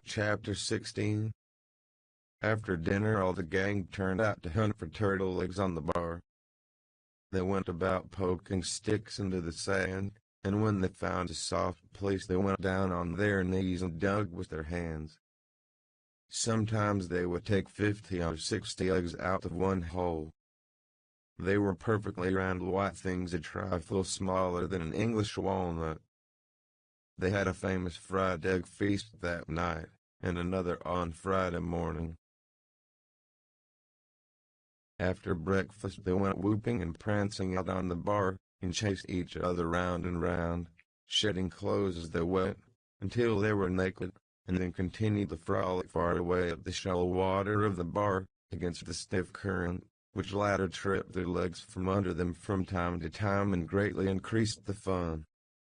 Chapter 16. After dinner all the gang turned out to hunt for turtle eggs on the bar. They went about poking sticks into the sand, and when they found a soft place they went down on their knees and dug with their hands. Sometimes they would take 50 or 60 eggs out of one hole. They were perfectly round white things a trifle smaller than an English walnut. They had a famous fried egg feast that night, and another on Friday morning. After breakfast they went whooping and prancing out on the bar, and chased each other round and round, shedding clothes as they went, until they were naked, and then continued the frolic far away up the shallow water of the bar, against the stiff current, which latter tripped their legs from under them from time to time and greatly increased the fun.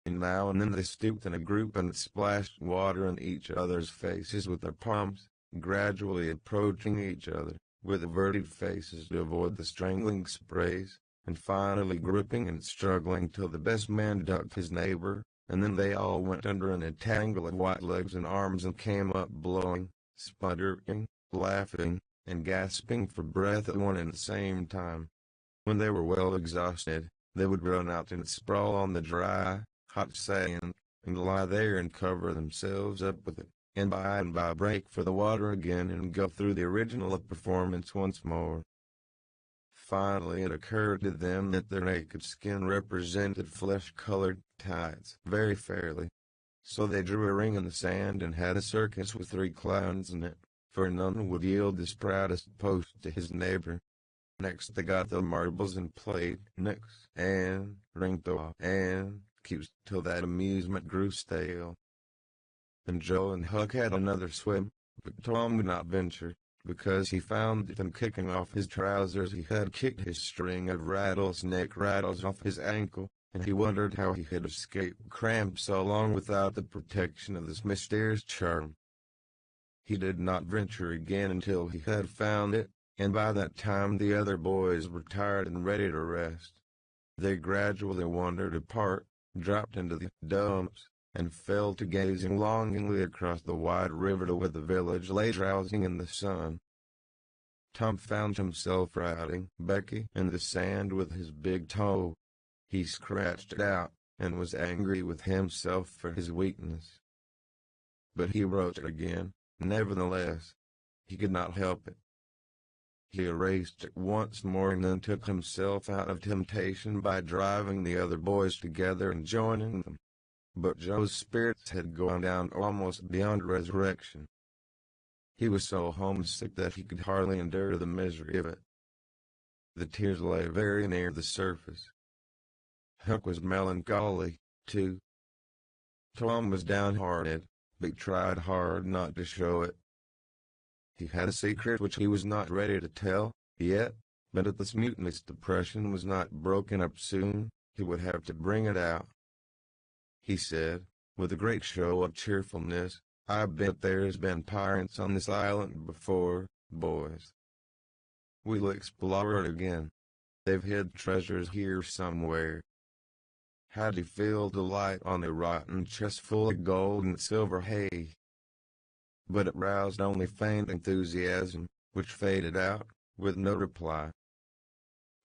And now and then they stooped in a group and splashed water in each other's faces with their palms, gradually approaching each other, with averted faces to avoid the strangling sprays, and finally gripping and struggling till the best man ducked his neighbor, and then they all went under in a tangle of white legs and arms and came up blowing, sputtering, laughing, and gasping for breath at one and the same time. When they were well exhausted, they would run out and sprawl on the dry, hot sand, and lie there and cover themselves up with it, and by break for the water again and go through the original performance once more. Finally it occurred to them that their naked skin represented flesh-colored tides very fairly. So they drew a ring in the sand and had a circus with 3 clowns in it, for none would yield his proudest post to his neighbor. Next they got the marbles and played nix and ring-toss and keeps till that amusement grew stale. And Joe and Huck had another swim, but Tom would not venture, because he found that in kicking off his trousers he had kicked his string of rattlesnake rattles off his ankle, and he wondered how he had escaped cramp so long without the protection of this mysterious charm. He did not venture again until he had found it, and by that time the other boys were tired and ready to rest. They gradually wandered apart, dropped into the dumps, and fell to gazing longingly across the wide river to where the village lay drowsing in the sun. Tom found himself routing Becky in the sand with his big toe. He scratched it out, and was angry with himself for his weakness. But he wrote it again, nevertheless. He could not help it. He erased it once more and then took himself out of temptation by driving the other boys together and joining them. But Joe's spirits had gone down almost beyond resurrection. He was so homesick that he could hardly endure the misery of it. The tears lay very near the surface. Huck was melancholy, too. Tom was downhearted, but tried hard not to show it. He had a secret which he was not ready to tell, yet, but if this mutinous depression was not broken up soon, he would have to bring it out. He said, with a great show of cheerfulness, "I bet there's been pirates on this island before, boys. We'll explore it again. They've hid treasures here somewhere." Had he filled a light on a rotten chest full of gold and silver hay? But it roused only faint enthusiasm, which faded out, with no reply.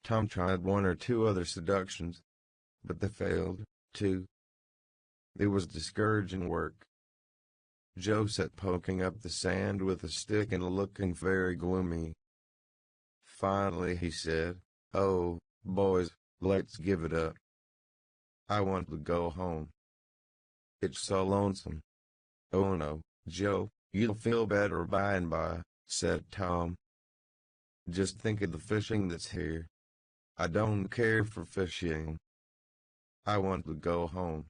Tom tried 1 or 2 other seductions, but they failed, too. It was discouraging work. Joe sat poking up the sand with a stick and looking very gloomy. Finally he said, "Oh, boys, let's give it up. I want to go home. It's so lonesome." "Oh no, Joe, you'll feel better by and by," said Tom. "Just think of the fishing that's here. I don't care for fishing. I want to go home."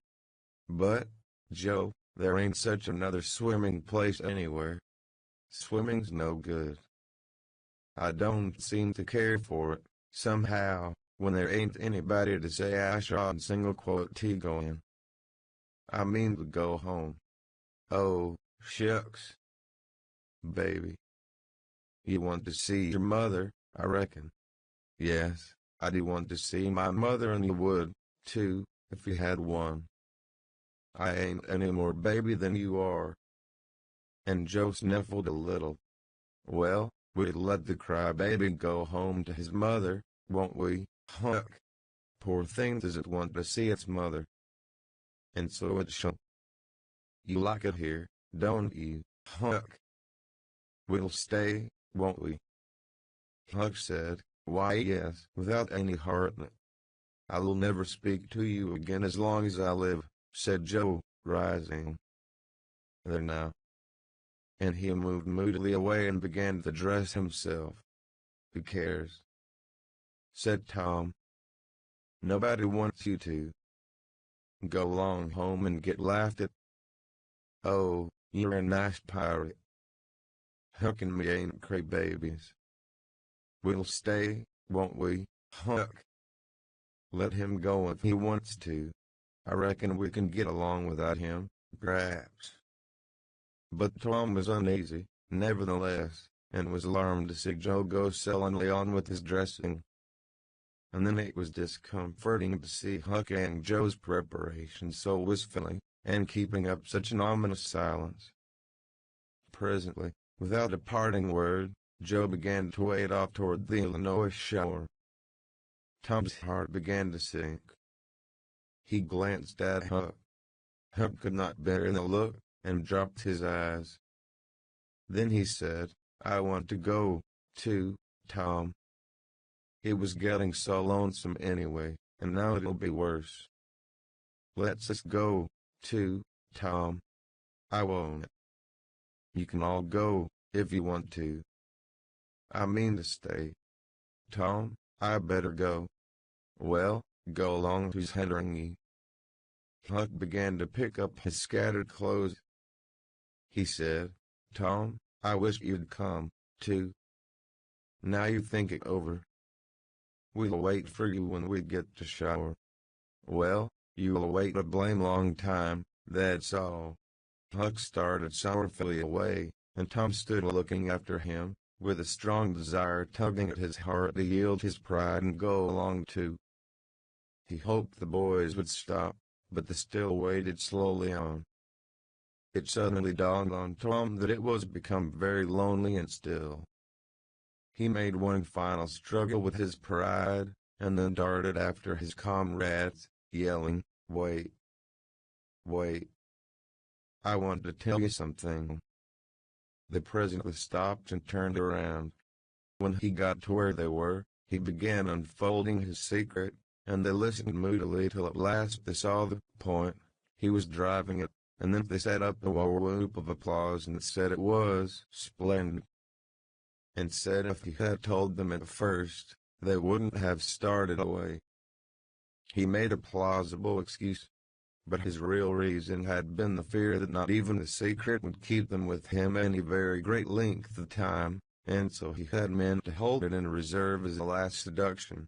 "But, Joe, there ain't such another swimming place anywhere. Swimming's no good." "I don't seem to care for it, somehow, when there ain't anybody to say I shot single quote T going. I mean to go home." "Oh, shucks. Baby. You want to see your mother, I reckon." "Yes, I do want to see my mother, and you would, too, if you had one. I ain't any more baby than you are." and Joe sniffled a little. "Well, we'll let the crybaby go home to his mother, won't we, Huck? Poor thing doesn't want to see its mother. And so it shall. You like it here, don't you, Huck? We'll stay, won't we?" Huck said, "Why yes," without any heart in it. "I'll never speak to you again as long as I live," said Joe, rising. "There now." And he moved moodily away and began to dress himself. "Who cares?" said Tom. "Nobody wants you to. Go along home and get laughed at." "Oh, you're a nice pirate. Huck and me ain't crybabies. We'll stay, won't we, Huck? Let him go if he wants to. I reckon we can get along without him, perhaps." But Tom was uneasy, nevertheless, and was alarmed to see Joe go sullenly on with his dressing. And then it was discomforting to see Huck and Joe's preparations so wistfully, and keeping up such an ominous silence. Presently, without a parting word, Joe began to wade off toward the Illinois shore. Tom's heart began to sink. He glanced at Huck. Huck could not bear the look, and dropped his eyes. Then he said, "I want to go, too, Tom. It was getting so lonesome anyway, and now it'll be worse. Let's us go, too, Tom. I won't. You can all go, if you want to. I mean to stay. Tom, I better go." "Well, go along, who's hindering ye?" Huck began to pick up his scattered clothes. He said, "Tom, I wish you'd come, too. Now you think it over. We'll wait for you when we get to shore." "Well, you'll wait a blame long time, that's all." Huck started sorrowfully away, and Tom stood looking after him, with a strong desire tugging at his heart to yield his pride and go along too. He hoped the boys would stop, but they still waded slowly on. It suddenly dawned on Tom that it was become very lonely and still. He made one final struggle with his pride, and then darted after his comrades, yelling, "Wait! Wait! I want to tell you something." They presently stopped and turned around. When he got to where they were, he began unfolding his secret, and they listened moodily till at last they saw the point he was driving at, and then they set up a whoop of applause and said it was splendid, and said if he had told them at first, they wouldn't have started away. He made a plausible excuse, but his real reason had been the fear that not even the secret would keep them with him any very great length of time, and so he had meant to hold it in reserve as a last seduction.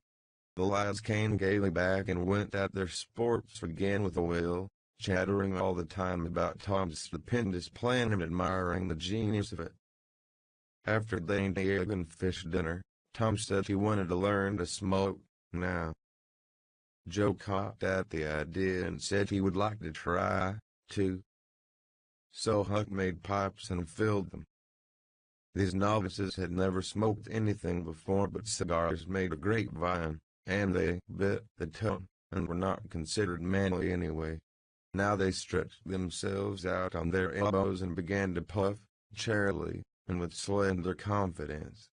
The lads came gaily back and went at their sports again with a will, chattering all the time about Tom's stupendous plan and admiring the genius of it. After the egg and fish dinner, Tom said he wanted to learn to smoke, now. Joe caught at the idea and said he would like to try, too. So Huck made pipes and filled them. These novices had never smoked anything before but cigars made of grapevine, and they bit the tone, and were not considered manly anyway. Now they stretched themselves out on their elbows and began to puff, cheerily, and with slender confidence.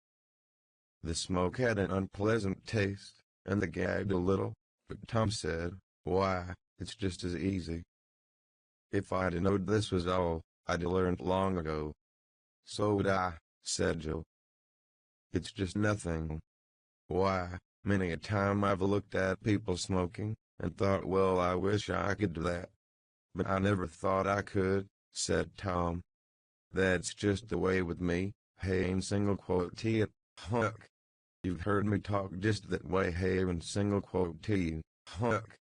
The smoke had an unpleasant taste, and they gagged a little, but Tom said, "Why, it's just as easy. If I'd knowed this was all, I'd learned long ago." "So would I," said Joe. "It's just nothing. Why, many a time I've looked at people smoking, and thought, well, I wish I could do that. But I never thought I could," said Tom. "That's just the way with me, hey, and single quote to it, Huck. You've heard me talk just that way, hey, and single quote to you, Huck.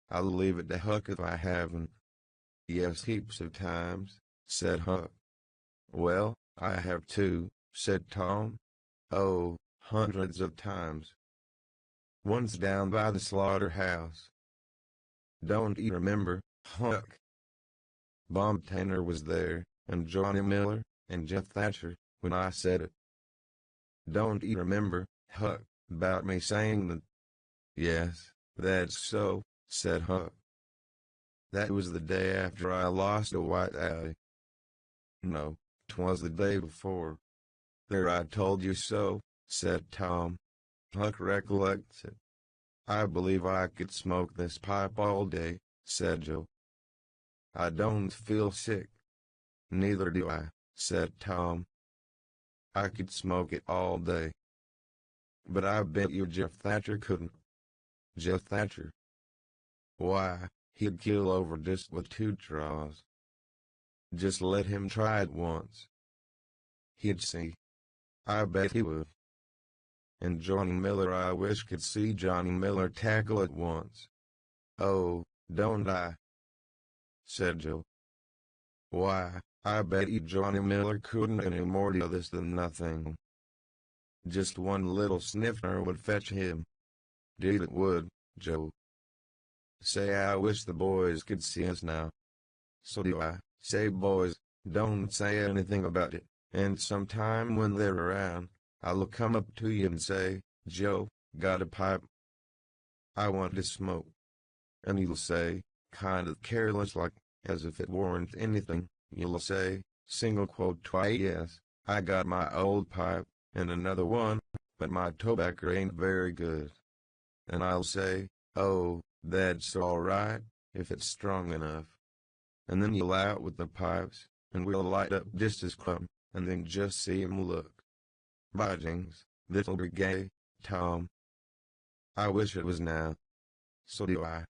I'll leave it to Huck if I haven't." "Yes, heaps of times," said Huck. "Well, I have too," said Tom. "Oh, hundreds of times. Once down by the slaughterhouse. Don't you remember, Huck? Bomb Tanner was there, and Johnny Miller, and Jeff Thatcher, when I said it. Don't you remember, Huck, about me saying that? Yes, that's so, said Huck. That was the day after I lost a white eye. No, 'twas the day before. There, I told you so, said Tom. Huck recollects it. I believe I could smoke this pipe all day, said Joe. I don't feel sick. Neither do I, said Tom. I could smoke it all day. But I bet you Jeff Thatcher couldn't. Jeff Thatcher? Why, he'd keel over just with 2 draws. Just let him try it once. He'd see. I bet he would. And Johnny Miller, I wish could see Johnny Miller tackle it once. Oh, don't I? Said Joe. Why, I bet you Johnny Miller couldn't any more do this than nothing. Just one little sniffer would fetch him. Deed it would, Joe. Say, I wish the boys could see us now. So do I. Say, boys, don't say anything about it, and sometime when they're around, I'll come up to you and say, Joe, got a pipe? I want to smoke. And you'll say, kind of careless like, as if it weren't anything, you'll say, single quote twice, yes, I got my old pipe, and another one, but my tobacco ain't very good. And I'll say, oh, that's all right, if it's strong enough. And then you'll out with the pipes, and we'll light up just as clum, and then just see 'em look. By jings, this'll be gay, Tom. I wish it was now. So do I.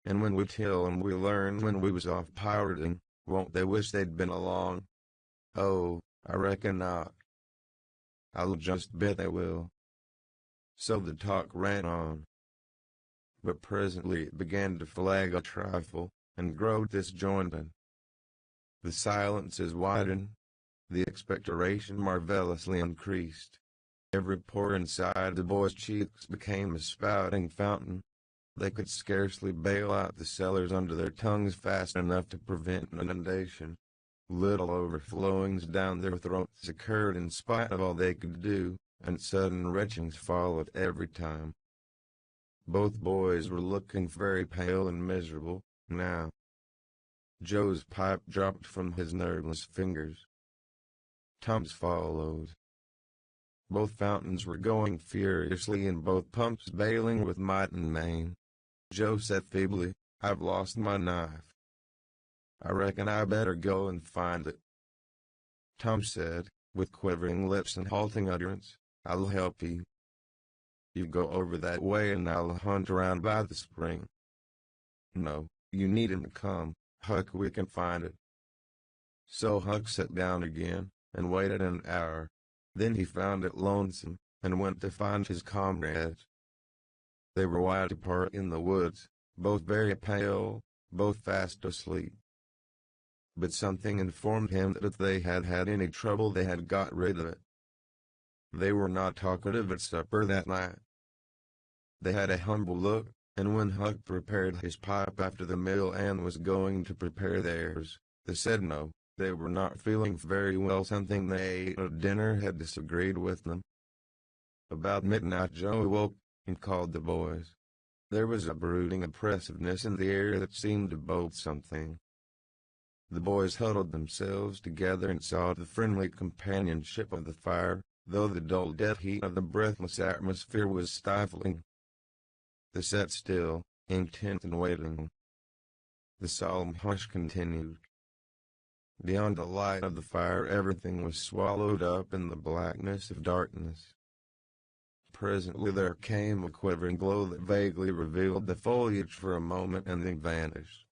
And when we tell 'em we learned when we was off pirating, won't they wish they'd been along? Oh, I reckon not. I'll just bet they will. So the talk ran on. But presently it began to flag a trifle, and grow disjointed. The silences widened. The expectoration marvelously increased. Every pore inside the boys' cheeks became a spouting fountain. They could scarcely bail out the cellars under their tongues fast enough to prevent an inundation. Little overflowings down their throats occurred in spite of all they could do, and sudden retchings followed every time. Both boys were looking very pale and miserable, now. Joe's pipe dropped from his nerveless fingers. Tom's followed. Both fountains were going furiously and both pumps bailing with might and main. Joe said feebly, I've lost my knife. I reckon I better go and find it. Tom said, with quivering lips and halting utterance, I'll help you. You go over that way and I'll hunt around by the spring. No, you needn't come, Huck, we can find it. So Huck sat down again, and waited an hour. Then he found it lonesome, and went to find his comrades. They were wide apart in the woods, both very pale, both fast asleep. But something informed him that if they had had any trouble they had got rid of it. They were not talkative at supper that night. They had a humble look, and when Huck prepared his pipe after the meal and was going to prepare theirs, they said no, they were not feeling very well. Something they ate at dinner had disagreed with them. About midnight Joe awoke, and called the boys. There was a brooding oppressiveness in the air that seemed to bode something. The boys huddled themselves together and sought the friendly companionship of the fire, though the dull dead heat of the breathless atmosphere was stifling. They sat still, intent and waiting. The solemn hush continued. Beyond the light of the fire everything was swallowed up in the blackness of darkness. Presently there came a quivering glow that vaguely revealed the foliage for a moment and then vanished.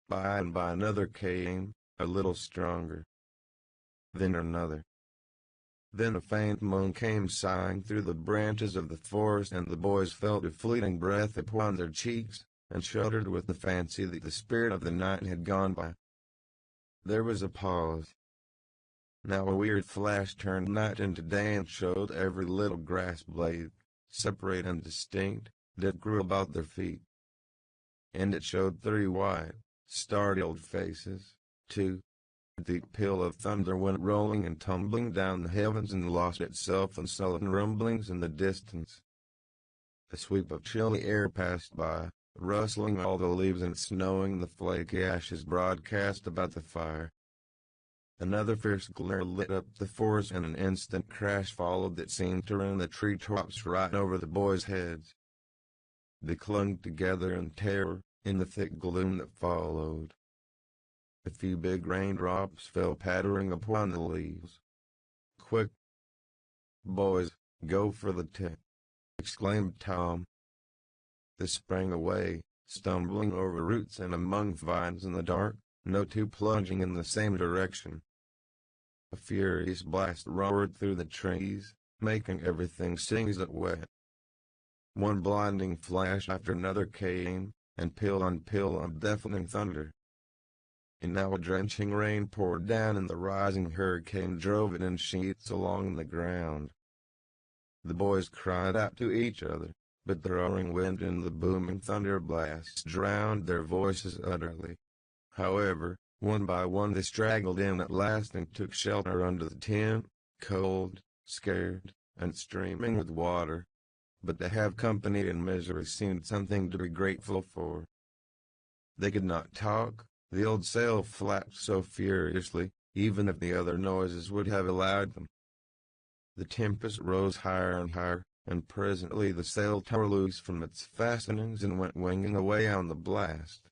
By and by another came, a little stronger. Then another. Then a faint moan came sighing through the branches of the forest, and the boys felt a fleeting breath upon their cheeks, and shuddered with the fancy that the spirit of the night had gone by. There was a pause. Now a weird flash turned night into day and showed every little grass blade, separate and distinct, that grew about their feet. And it showed 3 white, startled faces, 2. A deep peal of thunder went rolling and tumbling down the heavens and lost itself in sullen rumblings in the distance. A sweep of chilly air passed by, rustling all the leaves and snowing the flaky ashes broadcast about the fire. Another fierce glare lit up the forest and an instant crash followed that seemed to rend the treetops right over the boys' heads. They clung together in terror, in the thick gloom that followed. A few big raindrops fell pattering upon the leaves. "Quick, boys, go for the tent!" exclaimed Tom. They sprang away, stumbling over roots and among vines in the dark, no two plunging in the same direction. A furious blast roared through the trees, making everything sing as it went. One blinding flash after another came, and peal on deafening thunder. And now a drenching rain poured down and the rising hurricane drove it in sheets along the ground. The boys cried out to each other, but the roaring wind and the booming thunder blasts drowned their voices utterly. However, one by one they straggled in at last and took shelter under the tent, cold, scared, and streaming with water. But to have company in misery seemed something to be grateful for. They could not talk, the old sail flapped so furiously, even if the other noises would have allowed them. The tempest rose higher and higher, and presently the sail tore loose from its fastenings and went winging away on the blast.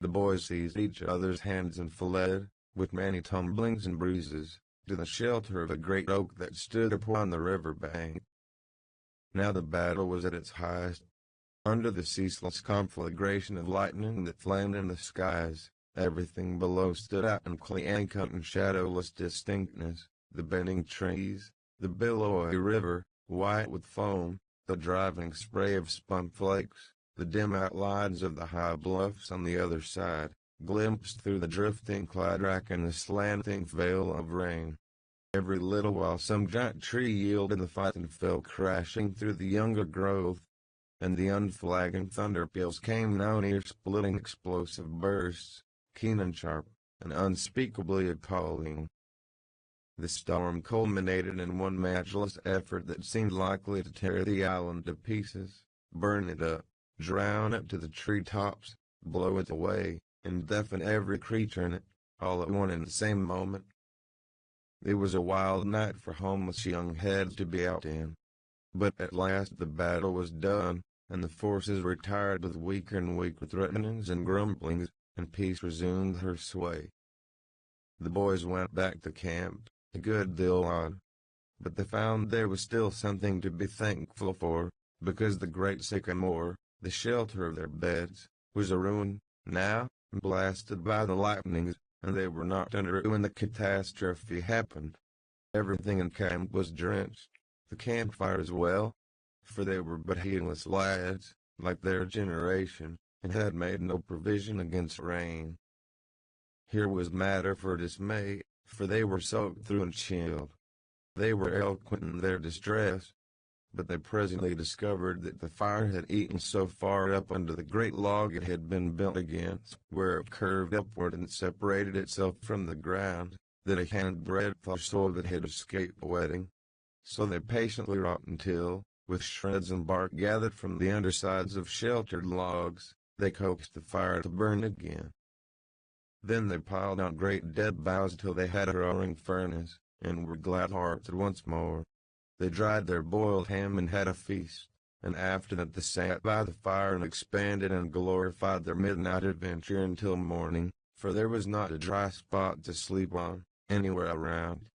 The boys seized each other's hands and fled, with many tumblings and bruises, to the shelter of a great oak that stood upon the river bank. Now the battle was at its highest. Under the ceaseless conflagration of lightning that flamed in the skies, everything below stood out in clear cut and shadowless distinctness, the bending trees, the billowy river, white with foam, the driving spray of spun flakes, the dim outlines of the high bluffs on the other side, glimpsed through the drifting cloudrack and the slanting veil of rain. Every little while some giant tree yielded the fight and fell crashing through the younger growth, and the unflagging thunder peals came now in ear-splitting explosive bursts, keen and sharp, and unspeakably appalling. The storm culminated in one matchless effort that seemed likely to tear the island to pieces, burn it up, drown it to the treetops, blow it away, and deafen every creature in it, all at one and the same moment. It was a wild night for homeless young heads to be out in. But at last the battle was done, and the forces retired with weaker and weaker threatenings and grumblings, and peace resumed her sway. The boys went back to camp, a good deal on. But they found there was still something to be thankful for, because the great sycamore, the shelter of their beds, was a ruin, now, blasted by the lightnings, and they were not under it when the catastrophe happened. Everything in camp was drenched, the campfire as well, for they were but heedless lads, like their generation, and had made no provision against rain. Here was matter for dismay, for they were soaked through and chilled. They were eloquent in their distress, but they presently discovered that the fire had eaten so far up under the great log it had been built against, where it curved upward and separated itself from the ground, that a handbreadth or so of it had escaped wetting. So they patiently wrought until, with shreds and bark gathered from the undersides of sheltered logs, they coaxed the fire to burn again. Then they piled on great dead boughs till they had a roaring furnace, and were glad-hearted once more. They dried their boiled ham and had a feast, and after that they sat by the fire and expanded and glorified their midnight adventure until morning, for there was not a dry spot to sleep on, anywhere around.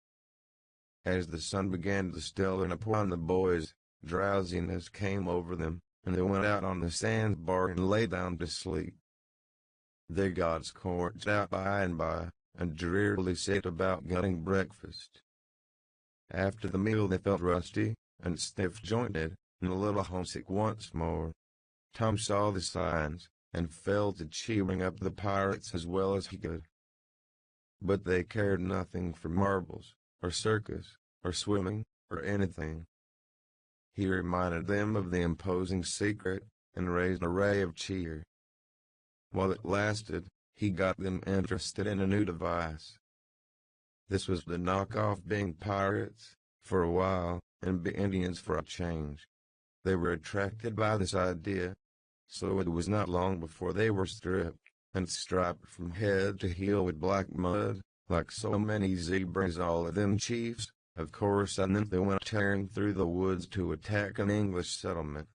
As the sun began to still in upon the boys, drowsiness came over them, and they went out on the sandbar and lay down to sleep. They got scorched out by and by, and drearily sat about getting breakfast. After the meal they felt rusty, and stiff-jointed, and a little homesick once more. Tom saw the signs, and fell to cheering up the pirates as well as he could. But they cared nothing for marbles, or circus, or swimming, or anything. He reminded them of the imposing secret, and raised a ray of cheer. While it lasted, he got them interested in a new device. This was to knock off being pirates, for a while, and be Indians for a change. They were attracted by this idea, so it was not long before they were stripped, and striped from head to heel with black mud, like so many zebras, all of them chiefs, of course, and then they went tearing through the woods to attack an English settlement.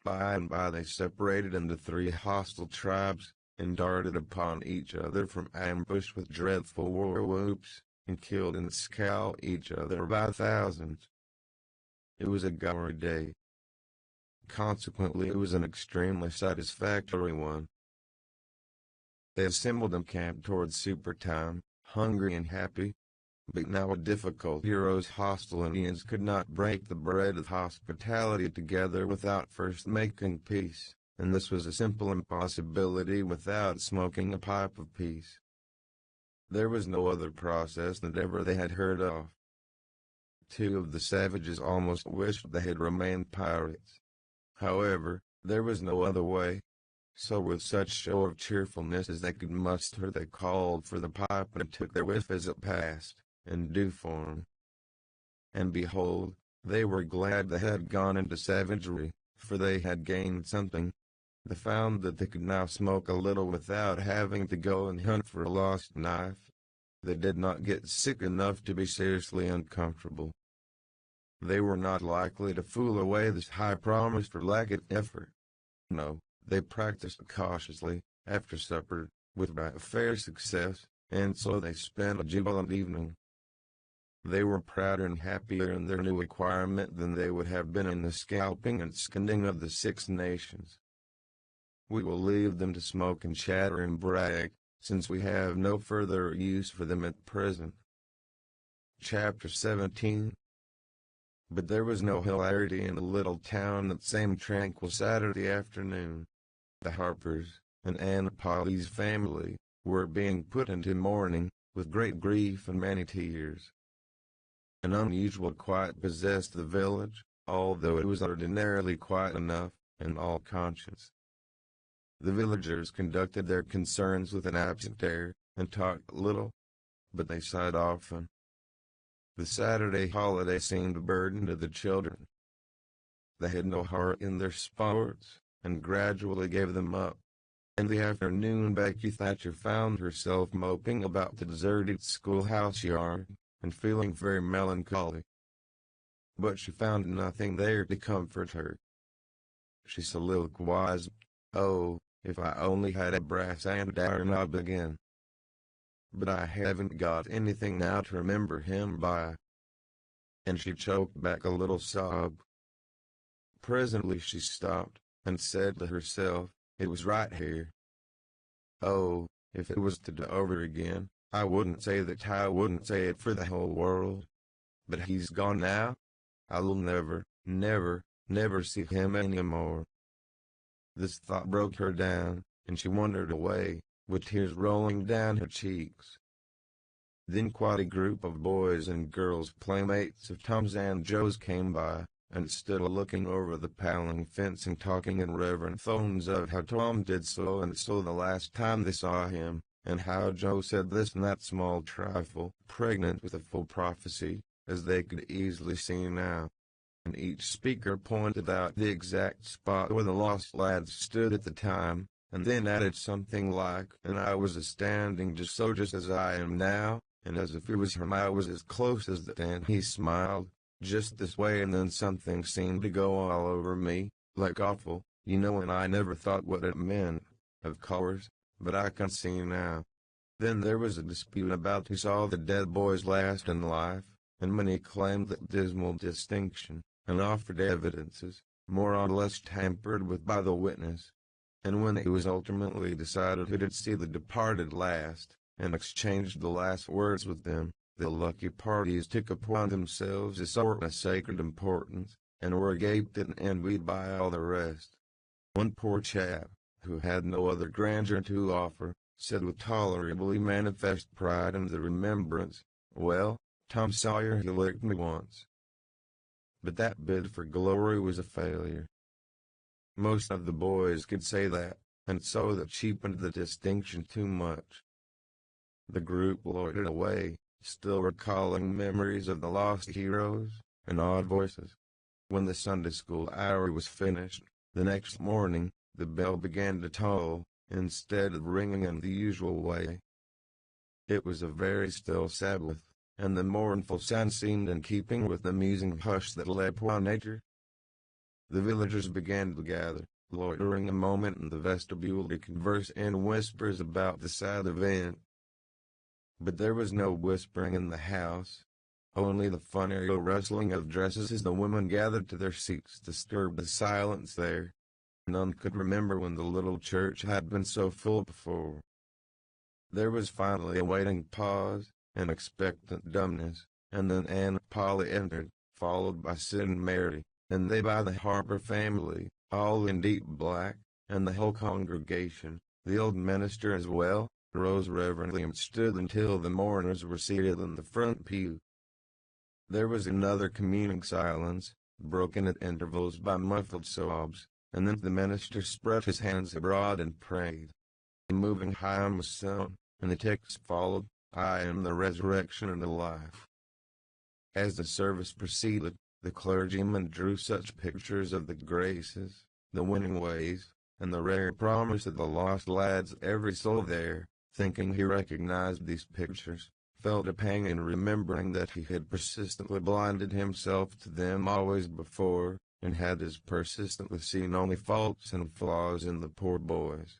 By and by they separated into 3 hostile tribes, and darted upon each other from ambush with dreadful war whoops, and killed and scalped each other by thousands. It was a gory day. Consequently, it was an extremely satisfactory one. They assembled and camped towards supper time, hungry and happy. But now a difficult heroes hostile Indians could not break the bread of hospitality together without first making peace, and this was a simple impossibility without smoking a pipe of peace. There was no other process that ever they had heard of. 2 of the savages almost wished they had remained pirates. However, there was no other way. So with such show of cheerfulness as they could muster, they called for the pipe and took their whiff as it passed, in due form. And behold, they were glad they had gone into savagery, for they had gained something. They found that they could now smoke a little without having to go and hunt for a lost knife. They did not get sick enough to be seriously uncomfortable. They were not likely to fool away this high promise for lack of effort. No, they practiced cautiously, after supper, with fair success, and so they spent a jubilant evening. They were prouder and happier in their new acquirement than they would have been in the scalping and skinning of the 6 nations. We will leave them to smoke and chatter and brag, since we have no further use for them at present. Chapter 17. But there was no hilarity in the little town that same tranquil Saturday afternoon. The Harpers, and Aunt Polly's family, were being put into mourning, with great grief and many tears. An unusual quiet possessed the village, although it was ordinarily quiet enough, in all conscience. The villagers conducted their concerns with an absent air, and talked little, but they sighed often. The Saturday holiday seemed a burden to the children. They had no heart in their sports, and gradually gave them up. In the afternoon Becky Thatcher found herself moping about the deserted schoolhouse yard, and feeling very melancholy. But she found nothing there to comfort her. She soliloquized, "Oh, if I only had a brass and iron I'd begin. But I haven't got anything now to remember him by." And she choked back a little sob. Presently she stopped, and said to herself, "It was right here. Oh, if it was to do over again, I wouldn't say that, I wouldn't say it for the whole world. But he's gone now. I'll never, never, never see him any more." This thought broke her down, and she wandered away, with tears rolling down her cheeks. Then quite a group of boys and girls, playmates of Tom's and Joe's, came by, and stood looking over the paling fence and talking in reverent tones of how Tom did so and so the last time they saw him, and how Joe said this and that small trifle, pregnant with a full prophecy, as they could easily see now. And each speaker pointed out the exact spot where the lost lads stood at the time, and then added something like, "And I was a-standing just as I am now, and as if it was him I was as close as that," and he smiled, "just this way," and then something seemed to go all over me, like awful, you know, and I never thought what it meant, of course, but I can see now. Then there was a dispute about who saw the dead boys last in life, and many claimed that dismal distinction, and offered evidences, more or less tampered with by the witness. And when it was ultimately decided who did see the departed last, and exchanged the last words with them, the lucky parties took upon themselves a sort of sacred importance, and were gaped at and envied by all the rest. One poor chap, who had no other grandeur to offer, said with tolerably manifest pride in the remembrance, "Well, Tom Sawyer, he licked me once." But that bid for glory was a failure. Most of the boys could say that, and so that cheapened the distinction too much. The group loitered away, still recalling memories of the lost heroes and odd voices. When the Sunday school hour was finished, the next morning, the bell began to toll, instead of ringing in the usual way. It was a very still Sabbath, and the mournful sound seemed in keeping with the musing hush that lay upon nature. The villagers began to gather, loitering a moment in the vestibule to converse in whispers about the sad event. But there was no whispering in the house. Only the funny rustling of dresses as the women gathered to their seats disturbed the silence there. None could remember when the little church had been so full before. There was finally a waiting pause, an expectant dumbness, and then Aunt Polly entered, followed by Sid and Mary, and they by the Harper family, all in deep black, and the whole congregation, the old minister as well, rose reverently and stood until the mourners were seated in the front pew. There was another communing silence, broken at intervals by muffled sobs, and then the minister spread his hands abroad and prayed. A moving hymn was sung, and the text followed, "I am the resurrection and the life." As the service proceeded, the clergyman drew such pictures of the graces, the winning ways, and the rare promise of the lost lads every soul there, thinking he recognized these pictures, felt a pang in remembering that he had persistently blinded himself to them always before, and had as persistently seen only faults and flaws in the poor boys.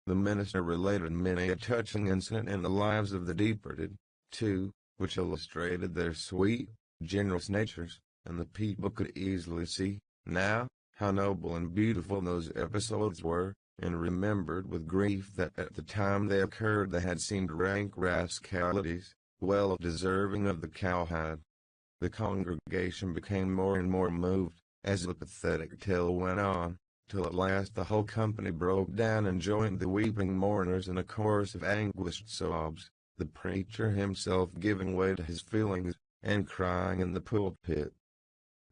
The minister related many a touching incident in the lives of the departed, too, which illustrated their sweet, generous natures, and the people could easily see, now, how noble and beautiful those episodes were, and remembered with grief that at the time they occurred they had seemed rank rascalities, well deserving of the cowhide. The congregation became more and more moved, as the pathetic tale went on, till at last the whole company broke down and joined the weeping mourners in a chorus of anguished sobs, the preacher himself giving way to his feelings, and crying in the pulpit.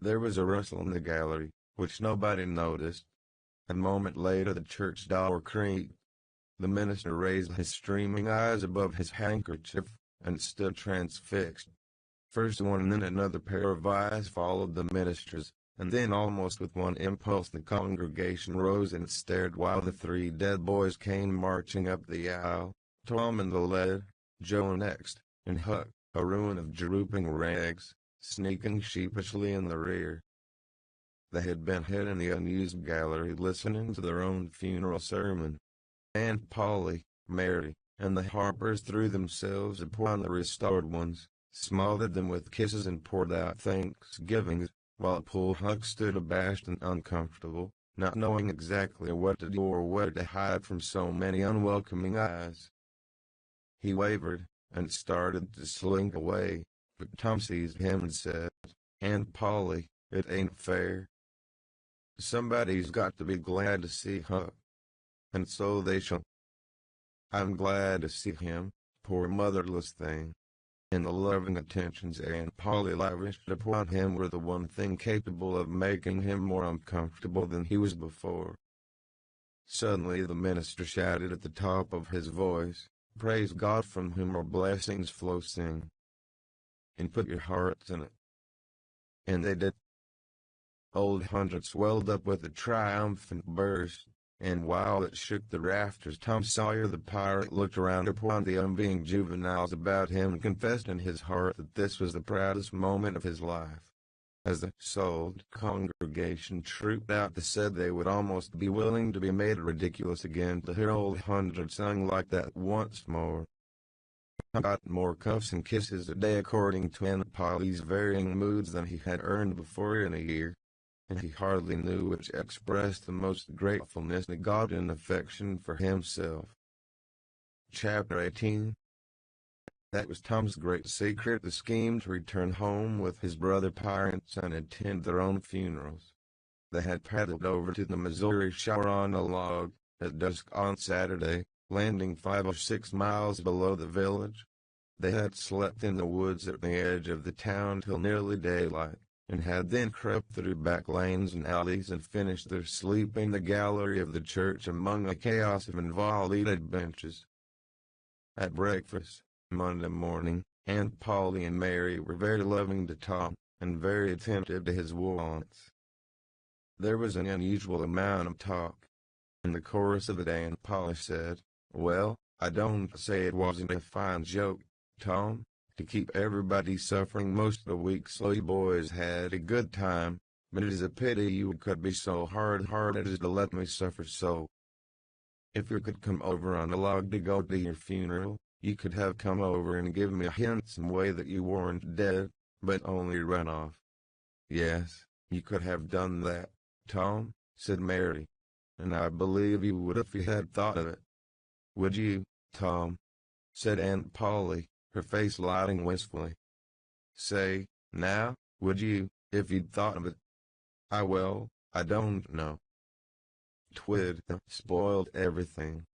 There was a rustle in the gallery, which nobody noticed. A moment later the church door creaked. The minister raised his streaming eyes above his handkerchief, and stood transfixed. First one and then another pair of eyes followed the minister's, and then almost with one impulse the congregation rose and stared while the three dead boys came marching up the aisle, Tom in the lead, Joe next, and Huck, a ruin of drooping rags, sneaking sheepishly in the rear. They had been hid in the unused gallery listening to their own funeral sermon. Aunt Polly, Mary, and the Harpers threw themselves upon the restored ones, smothered them with kisses and poured out thanksgivings, while poor Huck stood abashed and uncomfortable, not knowing exactly what to do or where to hide from so many unwelcoming eyes. He wavered, and started to slink away, but Tom seized him and said, "Aunt Polly, it ain't fair. Somebody's got to be glad to see Huck. And so they shall. I'm glad to see him, poor motherless thing." And the loving attentions Aunt Polly lavished upon him were the one thing capable of making him more uncomfortable than he was before. Suddenly the minister shouted at the top of his voice, "Praise God from whom our blessings flow, sing. And put your hearts in it." And they did. Old Hundred swelled up with a triumphant burst, and while it shook the rafters Tom Sawyer the pirate looked around upon the envying juveniles about him and confessed in his heart that this was the proudest moment of his life. As the souled congregation trooped out, they said they would almost be willing to be made ridiculous again to hear Old Hundred sung like that once more. Tom got more cuffs and kisses a day according to Aunt Polly's varying moods than he had earned before in a year, and he hardly knew which expressed the most gratefulness to God and affection for himself. Chapter 18. That was Tom's great secret, the scheme to return home with his brother pirates and attend their own funerals. They had paddled over to the Missouri shore on a log, at dusk on Saturday, landing 5 or 6 miles below the village. They had slept in the woods at the edge of the town till nearly daylight, and had then crept through back lanes and alleys and finished their sleep in the gallery of the church among a chaos of invalided benches. At breakfast, Monday morning, Aunt Polly and Mary were very loving to Tom, and very attentive to his wants. There was an unusual amount of talk. In the course of the day Aunt Polly said, "Well, I don't say it wasn't a fine joke, Tom, to keep everybody suffering most of the week so you boys had a good time, but it is a pity you could be so hard-hearted as to let me suffer so. If you could come over on a log to go to your funeral, you could have come over and give me a handsome way that you weren't dead, but only run off." "Yes, you could have done that, Tom," said Mary, "and I believe you would if you had thought of it." "Would you, Tom?" said Aunt Polly, her face lighting wistfully. "Say, now, would you, if you'd thought of it?" I don't know. 'Twould spoiled everything."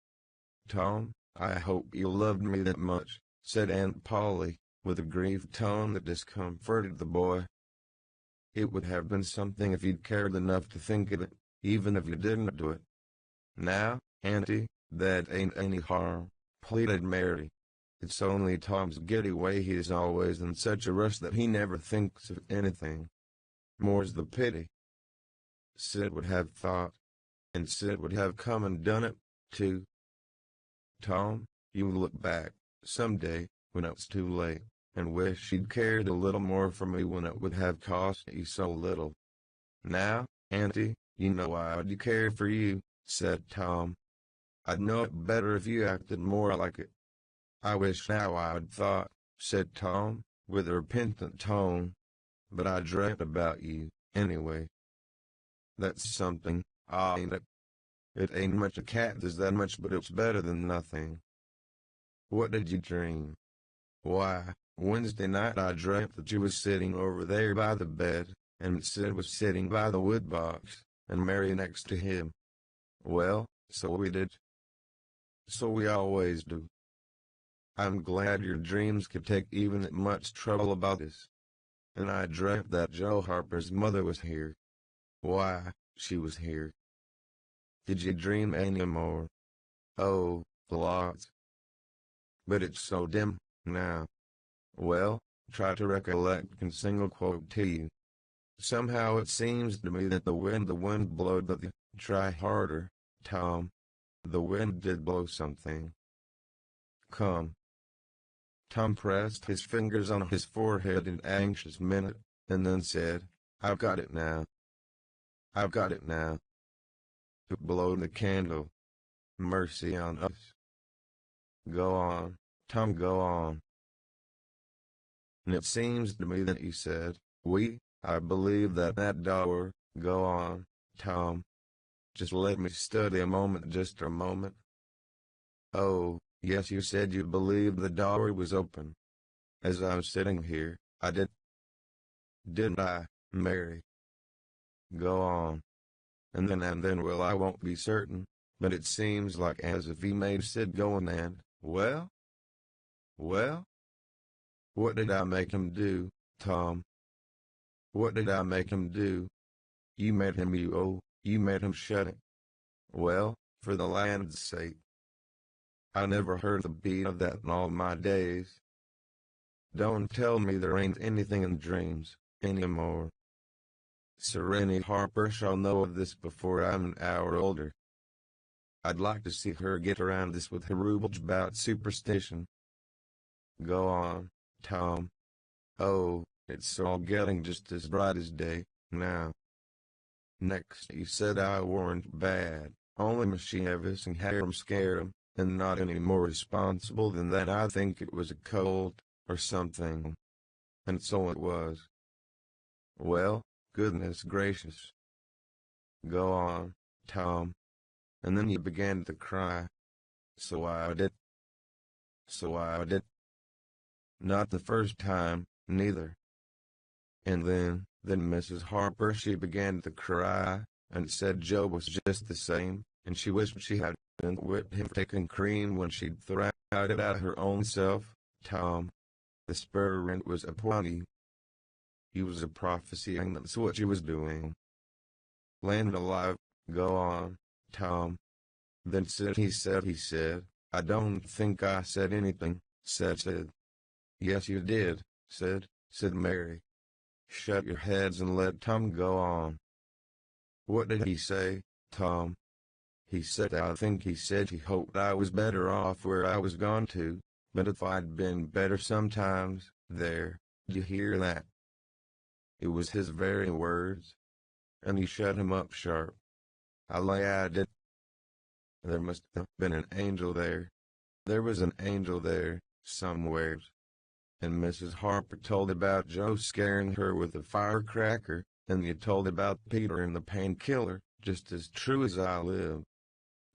"Tom, I hope you loved me that much," said Aunt Polly, with a grieved tone that discomforted the boy. "It would have been something if you'd cared enough to think of it, even if you didn't do it." "Now, Auntie, that ain't any harm," pleaded Mary. "It's only Tom's giddy way. He is always in such a rush that he never thinks of anything. More's the pity. Sid would have thought, and Sid would have come and done it, too. Tom, you'll look back, someday, when it's too late, and wish you'd cared a little more for me when it would have cost you so little." "Now, Auntie, you know I'd care for you," said Tom. "I'd know it better if you acted more like it." "I wish now I'd thought," said Tom, with a repentant tone. "But I dreamt about you, anyway." "That's something, ain't it? It ain't much a cat does that much, but it's better than nothing." "What did you dream?" "Why, Wednesday night I dreamt that you was sitting over there by the bed, and Sid was sitting by the wood box, and Mary next to him." "Well, so we did." "So we always do." "I'm glad your dreams could take even that much trouble about this. And I dreamt that Joe Harper's mother was here." "Why, she was here." "Did you dream any more?" "Oh, lots. But it's so dim, now." "Well, try to recollect and sing a quote to you." "Somehow it seems to me that the wind blowed the try harder, Tom. The wind did blow something. Come." Tom pressed his fingers on his forehead an anxious minute, and then said, "I've got it now. I've got it now. To blow the candle. Mercy on us." "Go on, Tom, go on." "And it seems to me that you said, I believe that door, go on, Tom. Just let me study a moment, just a moment." "Oh, yes, you said you believed the door was open. As I'm sitting here, I did. Didn't I, Mary?" "Go on." And then, well, I won't be certain, but it seems like as if he made Sid go and, well? What did I make him do, Tom? What did I make him do?" "You made him, you made him shut it." "Well, for the land's sake. I never heard the beat of that in all my days. Don't tell me there ain't anything in dreams, anymore. Sereny Harper shall know of this before I'm an hour older. I'd like to see her get around this with her rubelage about superstition." "Go on, Tom. Oh, it's all getting just as bright as day, now. Next he said I weren't bad, only mischievous and had 'em scared 'em, and not any more responsible than that I think it was a cold, or something. And so it was." "Well, goodness gracious." "Go on, Tom." "And then you began to cry." "So I did." "So I did." "Not the first time, neither." "And then Mrs. Harper she began to cry, and said Joe was just the same, and she wished she hadn't whipped him for taking cream when she'd thrown it at her own self, Tom. The spur was upon you. You was a prophesying that's what you was doing." "Land alive, go on, Tom." "Then Sid he said, I don't think I said anything," said Sid. Yes, you did, said Mary. Shut your heads and let Tom go on. What did he say, Tom? He said I think he said he hoped I was better off where I was gone to, but if I'd been better sometimes, there, you hear that? It was his very words. And he shut him up sharp. I lay I did. There must have been an angel there. There was an angel there, somewheres. And Mrs. Harper told about Joe scaring her with a firecracker, and you told about Peter and the painkiller, just as true as I live.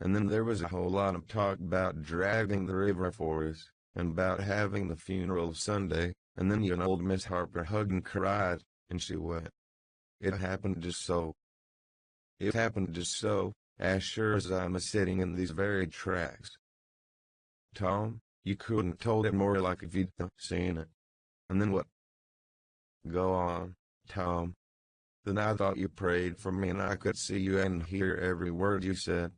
And then there was a whole lot of talk about dragging the river for us, and about having the funeral Sunday, and then you and old Miss Harper hugged and cried, and she went. It happened just so. It happened just so, as sure as I'm a-sitting in these very tracks. Tom, you couldn't told it more like if you'd seen it. And then what? Go on, Tom. Then I thought you prayed for me and I could see you and hear every word you said.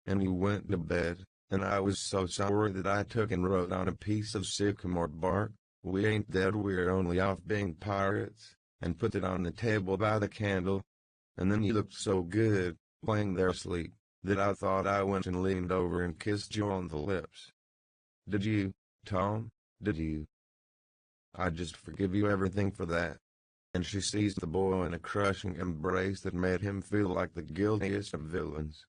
And you went to bed, and I was so sorry that I took and wrote on a piece of sycamore bark, "We ain't dead, we're only off being pirates," and put it on the table by the candle. And then you looked so good, laying there asleep, that I thought I went and leaned over and kissed you on the lips. Did you, Tom? Did you? I just forgive you everything for that. And she seized the boy in a crushing embrace that made him feel like the guiltiest of villains.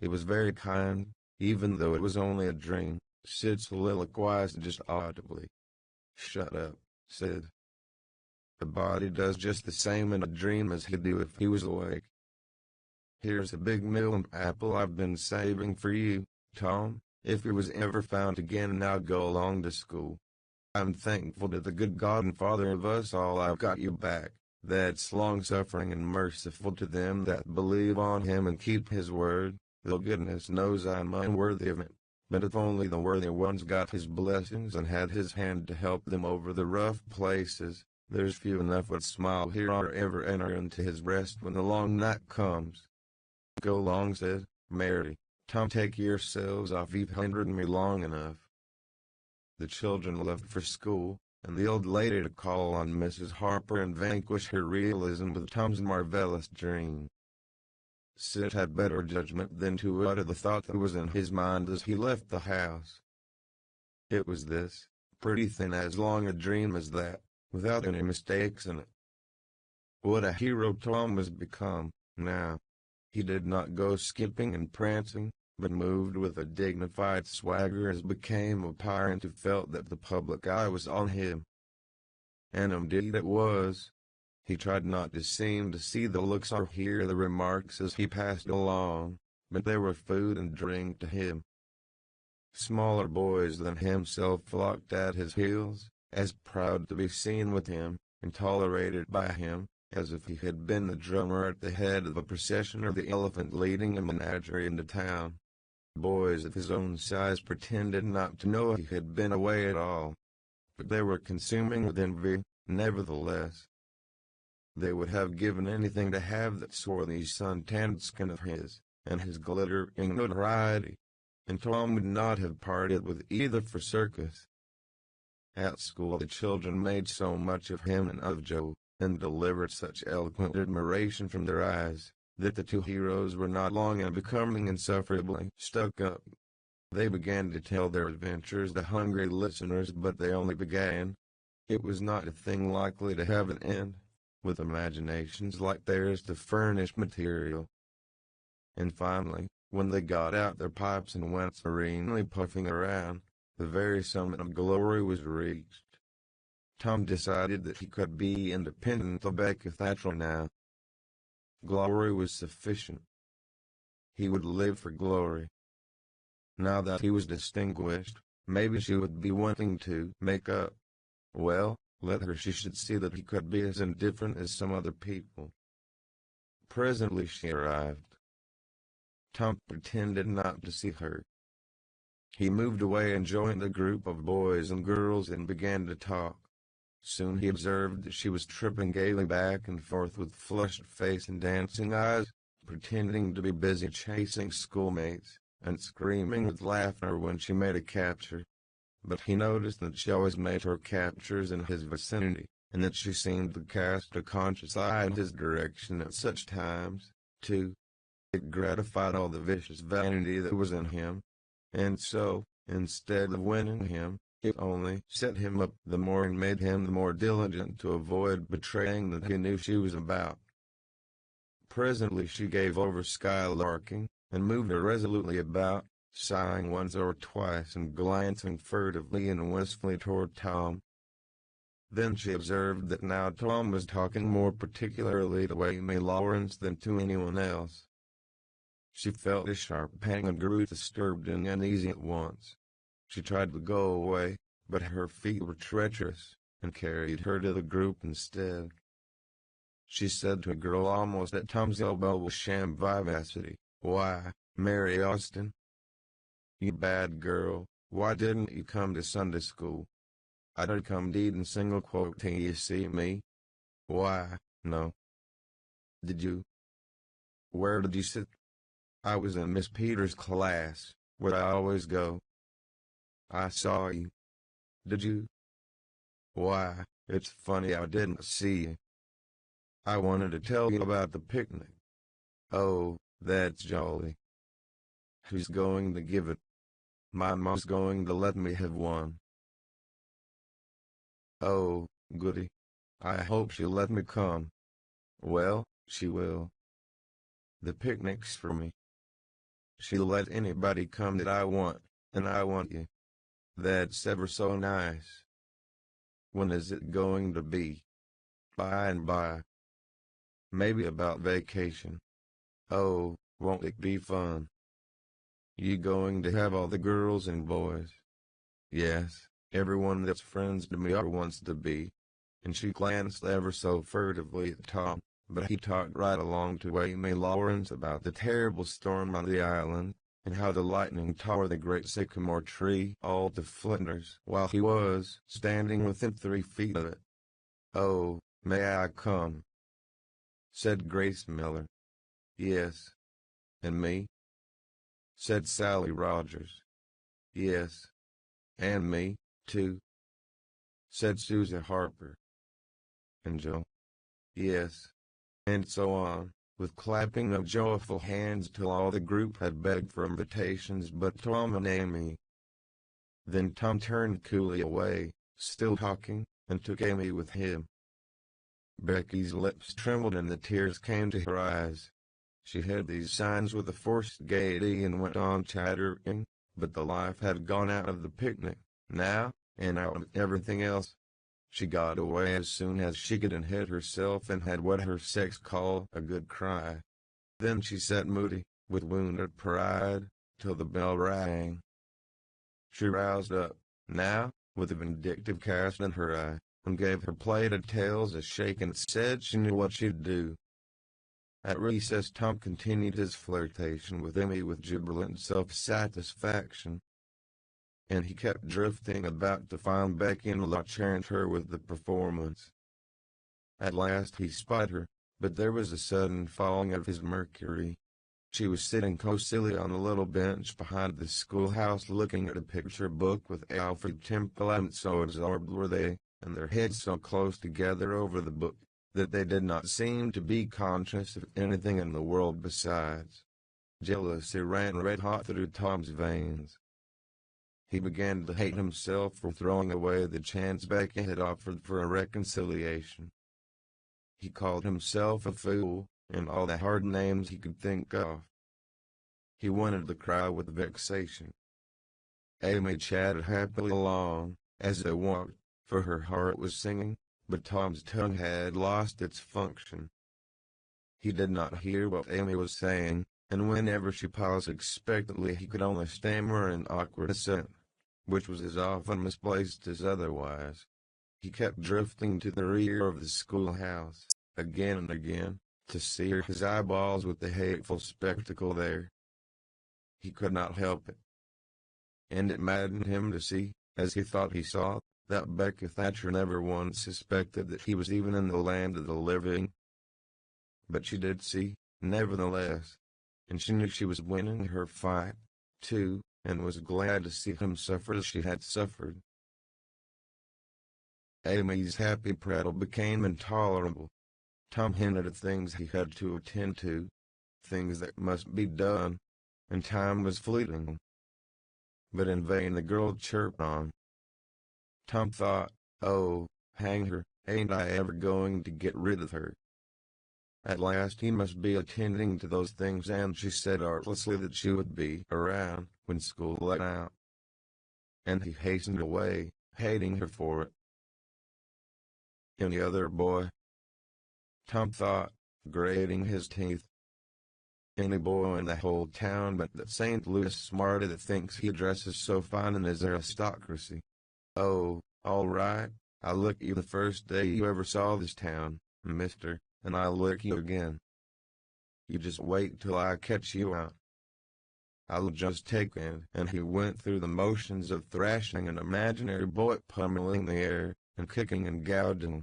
It was very kind, even though it was only a dream, Sid soliloquized just audibly. Shut up, Sid. The body does just the same in a dream as he'd do if he was awake. Here's a big melon apple I've been saving for you, Tom, if it was ever found again. Now go along to school. I'm thankful to the good God and Father of us all I've got you back, that's long-suffering and merciful to them that believe on him and keep his word, though goodness knows I'm unworthy of it. But if only the worthy ones got his blessings and had his hand to help them over the rough places, there's few enough would smile here or ever enter into his rest when the long night comes. Go long, said Mary. Tom, take yourselves off, you've hindered me long enough. The children left for school, and the old lady to call on Mrs. Harper and vanquish her realism with Tom's marvelous dream. Sid had better judgment than to utter the thought that was in his mind as he left the house. It was this, pretty thin as long a dream as that, without any mistakes in it. What a hero Tom was become, now. He did not go skipping and prancing, but moved with a dignified swagger as became a pirate who felt that the public eye was on him. And indeed it was. He tried not to seem to see the looks or hear the remarks as he passed along, but they were food and drink to him. Smaller boys than himself flocked at his heels, as proud to be seen with him, and tolerated by him, as if he had been the drummer at the head of a procession or the elephant leading a menagerie into town. Boys of his own size pretended not to know he had been away at all. But they were consuming with envy, nevertheless. They would have given anything to have that swarthy sun-tanned skin of his, and his glittering notoriety. And Tom would not have parted with either for circus. At school the children made so much of him and of Joe, and delivered such eloquent admiration from their eyes, that the two heroes were not long in becoming insufferably stuck up. They began to tell their adventures to hungry listeners, but they only began. It was not a thing likely to have an end, with imaginations like theirs to furnish material. And finally, when they got out their pipes and went serenely puffing around, the very summit of glory was reached. Tom decided that he could be independent of Cathedral now. Glory was sufficient. He would live for glory. Now that he was distinguished, maybe she would be wanting to make up. Well, let her. She should see that he could be as indifferent as some other people. Presently she arrived. Tom pretended not to see her. He moved away and joined the group of boys and girls and began to talk. Soon he observed that she was tripping gaily back and forth with flushed face and dancing eyes, pretending to be busy chasing schoolmates, and screaming with laughter when she made a capture. but he noticed that she always made her captures in his vicinity, and that she seemed to cast a conscious eye in his direction at such times, too. It gratified all the vicious vanity that was in him, and so, instead of winning him, it only set him up the more and made him the more diligent to avoid betraying that he knew she was about. Presently she gave over skylarking, and moved irresolutely about, sighing once or twice and glancing furtively and wistfully toward Tom. Then she observed that now Tom was talking more particularly to Amy Lawrence than to anyone else. She felt a sharp pang and grew disturbed and uneasy at once. She tried to go away, but her feet were treacherous, and carried her to the group instead. She said to a girl almost at Tom's elbow with sham vivacity, "Why, Mary Austin, you bad girl, why didn't you come to Sunday school? I did come deed and single quote till you see me. Why, no. Did you? Where did you sit? I was in Miss Peters' class, where I always go. I saw you. Did you? Why, it's funny I didn't see you. I wanted to tell you about the picnic. Oh, that's jolly. Who's going to give it? My mom's going to let me have one. Oh, goody. I hope she'll let me come. Well, she will. The picnic's for me. She'll let anybody come that I want, and I want you. That's ever so nice. When is it going to be? By and by. Maybe about vacation. Oh, won't it be fun? You going to have all the girls and boys? Yes, everyone that's friends to me or wants to be. And she glanced ever so furtively at Tom, but he talked right along to Amy Lawrence about the terrible storm on the island, and how the lightning tore the great sycamore tree all to flinders while he was standing within 3 feet of it. "Oh, may I come?" said Grace Miller. "Yes." "And me?" said Sally Rogers. "Yes." "And me, too," said Susie Harper. "And Joe?" "Yes." And so on, with clapping of joyful hands till all the group had begged for invitations but Tom and Amy. Then Tom turned coolly away, still talking, and took Amy with him. Becky's lips trembled and the tears came to her eyes. She had these signs with a forced gaiety and went on chattering, but the life had gone out of the picnic, now, and out of everything else. She got away as soon as she could and hid herself and had what her sex call a good cry. Then she sat moody, with wounded pride, till the bell rang. She roused up, now, with a vindictive cast in her eye, and gave her plate of tails a shake and said she knew what she'd do. At recess Tom continued his flirtation with Amy with jubilant self-satisfaction, and he kept drifting about to find Becky and enchant her with the performance. At last he spied her, but there was a sudden falling of his mercury. She was sitting cosily on a little bench behind the schoolhouse looking at a picture book with Alfred Temple, and so absorbed were they, and their heads so close together over the book, that they did not seem to be conscious of anything in the world besides. Jealousy ran red-hot through Tom's veins. He began to hate himself for throwing away the chance Becky had offered for a reconciliation. He called himself a fool, and all the hard names he could think of. He wanted to cry with vexation. Amy chatted happily along, as they walked, for her heart was singing, but Tom's tongue had lost its function. He did not hear what Amy was saying, and whenever she paused expectantly he could only stammer an awkward assent, which was as often misplaced as otherwise. He kept drifting to the rear of the schoolhouse, again and again, to sear his eyeballs with the hateful spectacle there. He could not help it. And it maddened him to see, as he thought he saw, that Becky Thatcher never once suspected that he was even in the land of the living. But she did see, nevertheless, and she knew she was winning her fight, too, and was glad to see him suffer as she had suffered. Amy's happy prattle became intolerable. Tom hinted at things he had to attend to, things that must be done, and time was fleeting. But in vain the girl chirped on. Tom thought, oh, hang her, ain't I ever going to get rid of her? At last he must be attending to those things, and she said artlessly that she would be around when school let out. And he hastened away, hating her for it. Any other boy? Tom thought, grating his teeth. Any boy in the whole town but that St. Louis smarty that thinks he dresses so fine in his aristocracy. Oh, all right, I'll lick you the first day you ever saw this town, mister, and I'll lick you again. You just wait till I catch you out. I'll just take it. And he went through the motions of thrashing an imaginary boy, pummeling the air, and kicking and gouging.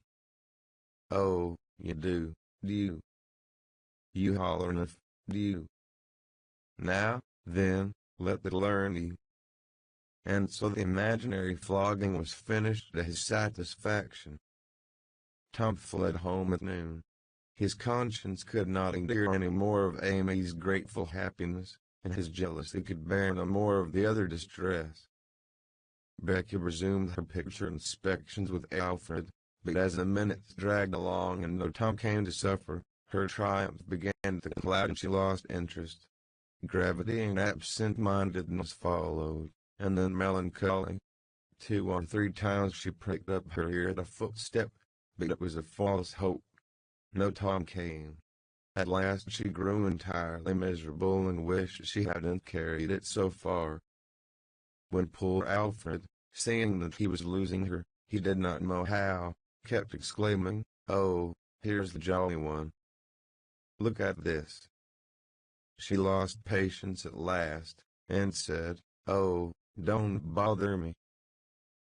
Oh, you do you? You holler enough, do you? Now, then, let it learn you. And so the imaginary flogging was finished to his satisfaction. Tom fled home at noon. His conscience could not endure any more of Amy's grateful happiness, and his jealousy could bear no more of the other distress. Becky resumed her picture inspections with Alfred, but as the minutes dragged along and no Tom came to suffer, her triumph began to cloud and she lost interest. Gravity and absent-mindedness followed, and then melancholy. 2 or 3 times she pricked up her ear at a footstep, but it was a false hope. No Tom came. At last she grew entirely miserable and wished she hadn't carried it so far. When poor Alfred, seeing that he was losing her, he did not know how, kept exclaiming, "Oh, here's the jolly one. Look at this." She lost patience at last, and said, "Oh, don't bother me.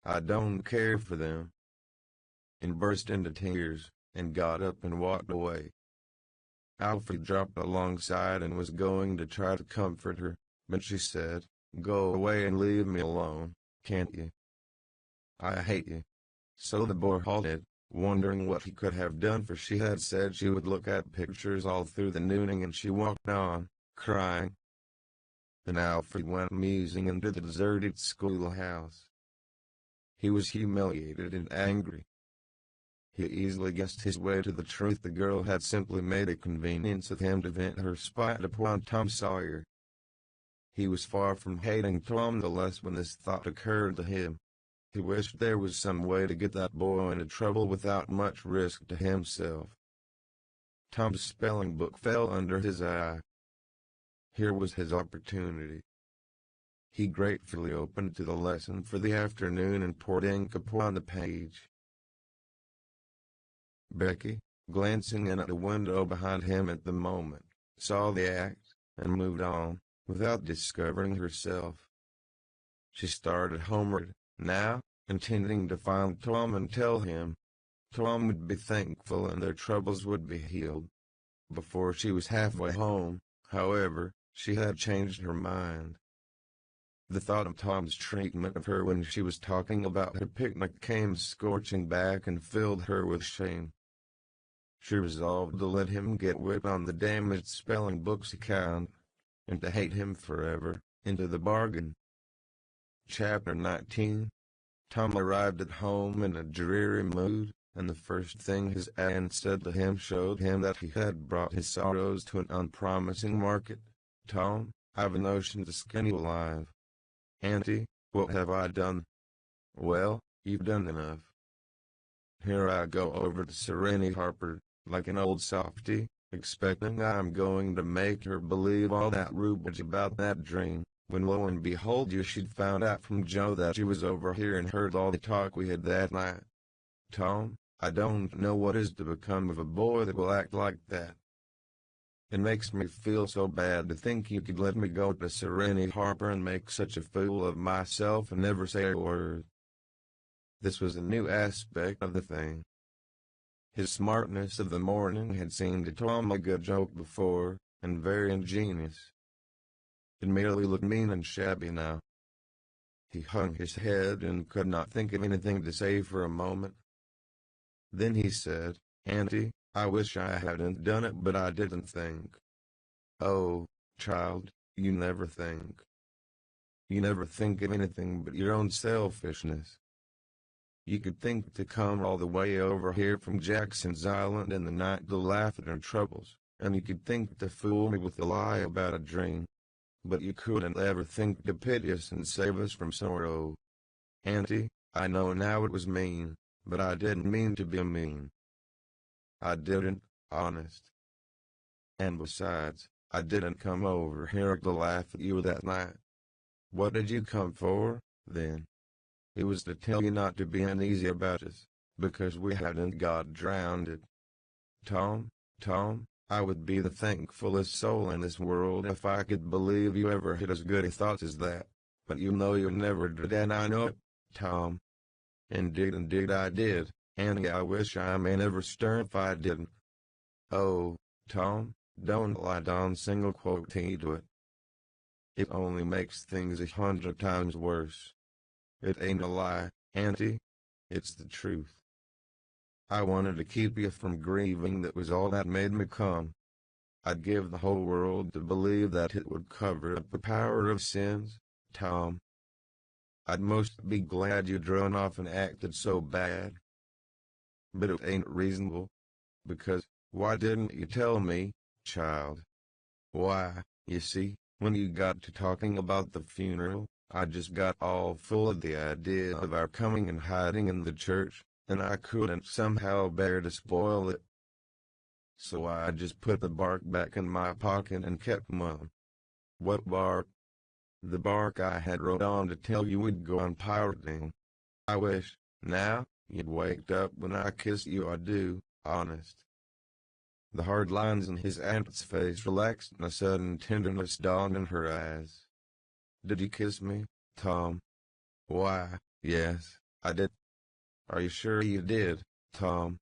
I don't care for them," and burst into tears, and got up and walked away. Alfred dropped alongside and was going to try to comfort her, but she said, "Go away and leave me alone, can't you? I hate you." So the boy halted, wondering what he could have done, for she had said she would look at pictures all through the nooning, and she walked on, crying. Then Alfred went musing into the deserted schoolhouse. He was humiliated and angry. He easily guessed his way to the truth. The girl had simply made a convenience of him to vent her spite upon Tom Sawyer. He was far from hating Tom the less when this thought occurred to him. He wished there was some way to get that boy into trouble without much risk to himself. Tom's spelling book fell under his eye. Here was his opportunity. He gratefully opened to the lesson for the afternoon and poured ink upon the page. Becky, glancing in at the window behind him at the moment, saw the act, and moved on, without discovering herself. She started homeward, now, intending to find Tom and tell him. Tom would be thankful and their troubles would be healed. Before she was halfway home, however, she had changed her mind. The thought of Tom's treatment of her when she was talking about her picnic came scorching back and filled her with shame. She resolved to let him get wit on the damaged spelling book's account, and to hate him forever, into the bargain. Chapter 19. Tom arrived at home in a dreary mood, and the first thing his aunt said to him showed him that he had brought his sorrows to an unpromising market. "Tom, I've a notion to skin you alive." "Auntie, what have I done?" "Well, you've done enough. Here I go over to Sereny Harper, like an old softy, expecting I'm going to make her believe all that rubbish about that dream, when lo and behold she'd found out from Joe that she was over here and heard all the talk we had that night. Tom, I don't know what is to become of a boy that will act like that. It makes me feel so bad to think you could let me go to Sereny Harper and make such a fool of myself and never say a word." This was a new aspect of the thing. His smartness of the morning had seemed to Tom a good joke before, and very ingenious. It merely looked mean and shabby now. He hung his head and could not think of anything to say for a moment. Then he said, "Auntie, I wish I hadn't done it, but I didn't think." "Oh, child, you never think. You never think of anything but your own selfishness. You could think to come all the way over here from Jackson's Island in the night to laugh at our troubles, and you could think to fool me with a lie about a dream. But you couldn't ever think to pity us and save us from sorrow. Auntie, I know now it was mean, but I didn't mean to be mean. I didn't, honest. And besides, I didn't come over here to laugh at you that night. What did you come for, then? It was to tell you not to be uneasy about us, because we hadn't got drowned. Tom, I would be the thankfulest soul in this world if I could believe you ever had as good a thoughts as that, but you know you never did, and I know it, Tom. Indeed I did, and I wish I may never stir if I didn't. Oh, Tom, don't lie down single quote to it. It only makes things 100 times worse. It ain't a lie, Auntie. It's the truth. I wanted to keep you from grieving, that was all that made me come. I'd give the whole world to believe that it would cover up the power of sins, Tom. I'd most be glad you'd run off and acted so bad. But it ain't reasonable. Because, why didn't you tell me, child? Why, you see, when you got to talking about the funeral, I just got all full of the idea of our coming and hiding in the church, and I couldn't somehow bear to spoil it. So I just put the bark back in my pocket and kept mum. What bark? The bark I had wrote on to tell you we'd go on pirating. I wish, now, you'd waked up when I kissed you, I do, honest. The hard lines in his aunt's face relaxed and a sudden tenderness dawned in her eyes. Did you kiss me, Tom? Why, yes, I did. Are you sure you did, Tom?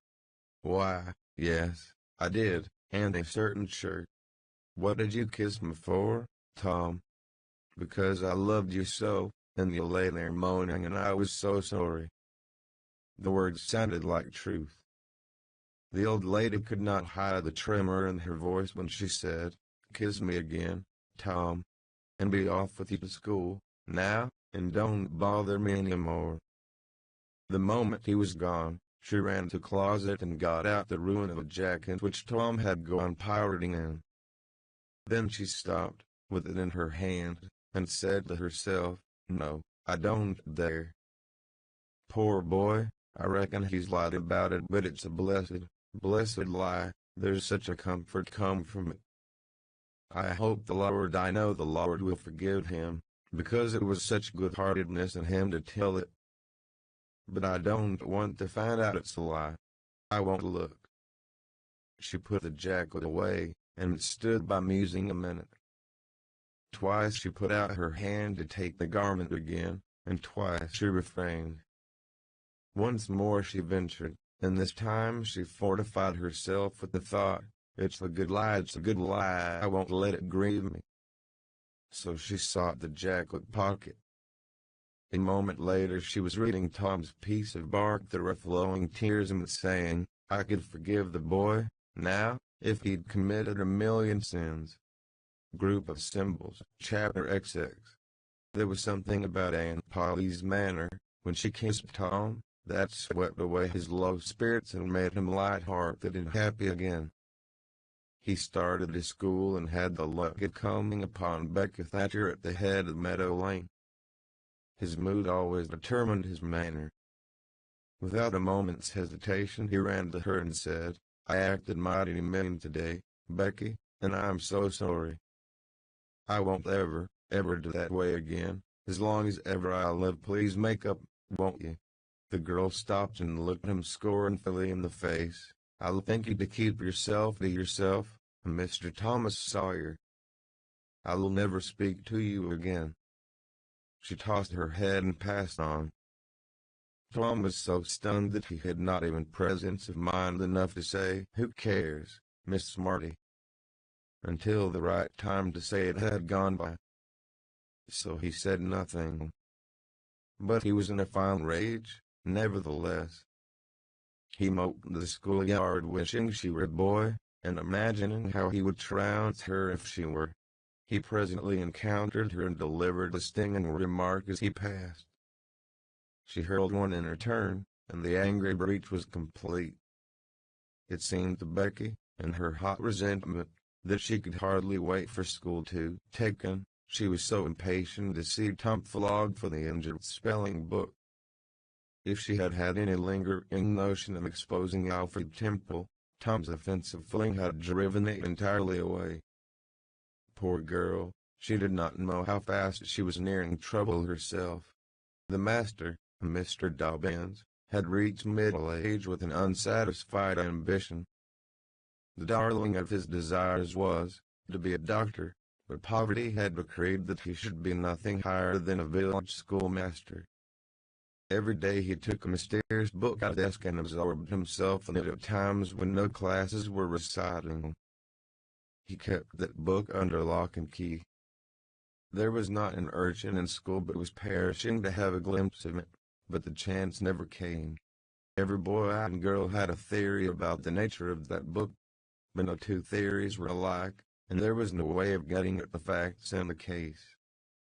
Why, yes, I did, and a certain sure. What did you kiss me for, Tom? Because I loved you so, and you lay there moaning and I was so sorry. The words sounded like truth. The old lady could not hide the tremor in her voice when she said, "Kiss me again, Tom, and be off with you to school, now, and don't bother me any more." The moment he was gone, she ran to the closet and got out the ruin of a jacket which Tom had gone pirating in. Then she stopped, with it in her hand, and said to herself, "No, I don't dare. Poor boy, I reckon he's lied about it, but it's a blessed lie. There's such a comfort come from it. I know the Lord will forgive him, because it was such good-heartedness in him to tell it. But I don't want to find out it's a lie. I won't look." She put the jacket away, and stood by musing a minute. Twice she put out her hand to take the garment again, and twice she refrained. Once more she ventured, and this time she fortified herself with the thought, it's a good lie, I won't let it grieve me. So she sought the jacket pocket. A moment later she was reading Tom's piece of bark through flowing tears and saying, I could forgive the boy, now, if he'd committed a million sins. Group of symbols, chapter XX. There was something about Aunt Polly's manner, when she kissed Tom, that swept away his low spirits and made him light-hearted and happy again. He started to school and had the luck of coming upon Becca Thatcher at the head of Meadow Lane. His mood always determined his manner. Without a moment's hesitation he ran to her and said, I acted mighty mean today, Becky, and I'm so sorry. I won't ever do that way again, as long as ever I live. Please make up, won't you? The girl stopped and looked him scornfully in the face. I'll thank you to keep yourself to yourself, Mr. Thomas Sawyer. I will never speak to you again. She tossed her head and passed on. Tom was so stunned that he had not even presence of mind enough to say, Who cares, Miss Smarty? Until the right time to say it had gone by. so he said nothing. But he was in a fine rage, nevertheless. He moped in the schoolyard wishing she were a boy, and imagining how he would trounce her if she were. He presently encountered her and delivered a stinging remark as he passed. She hurled one in return, and the angry breach was complete. It seemed to Becky, in her hot resentment, that she could hardly wait for school to begin. She was so impatient to see Tom flogged for the injured spelling book. If she had had any lingering notion of exposing Alfred Temple, Tom's offensive fling had driven it entirely away. Poor girl, she did not know how fast she was nearing trouble herself. The master, Mr. Dobbins, had reached middle age with an unsatisfied ambition. The darling of his desires was to be a doctor, but poverty had decreed that he should be nothing higher than a village schoolmaster. Every day he took a mysterious book out of the desk and absorbed himself in it at times when no classes were reciting. He kept that book under lock and key. There was not an urchin in school but was perishing to have a glimpse of it, but the chance never came. Every boy and girl had a theory about the nature of that book, but no two theories were alike, and there was no way of getting at the facts in the case.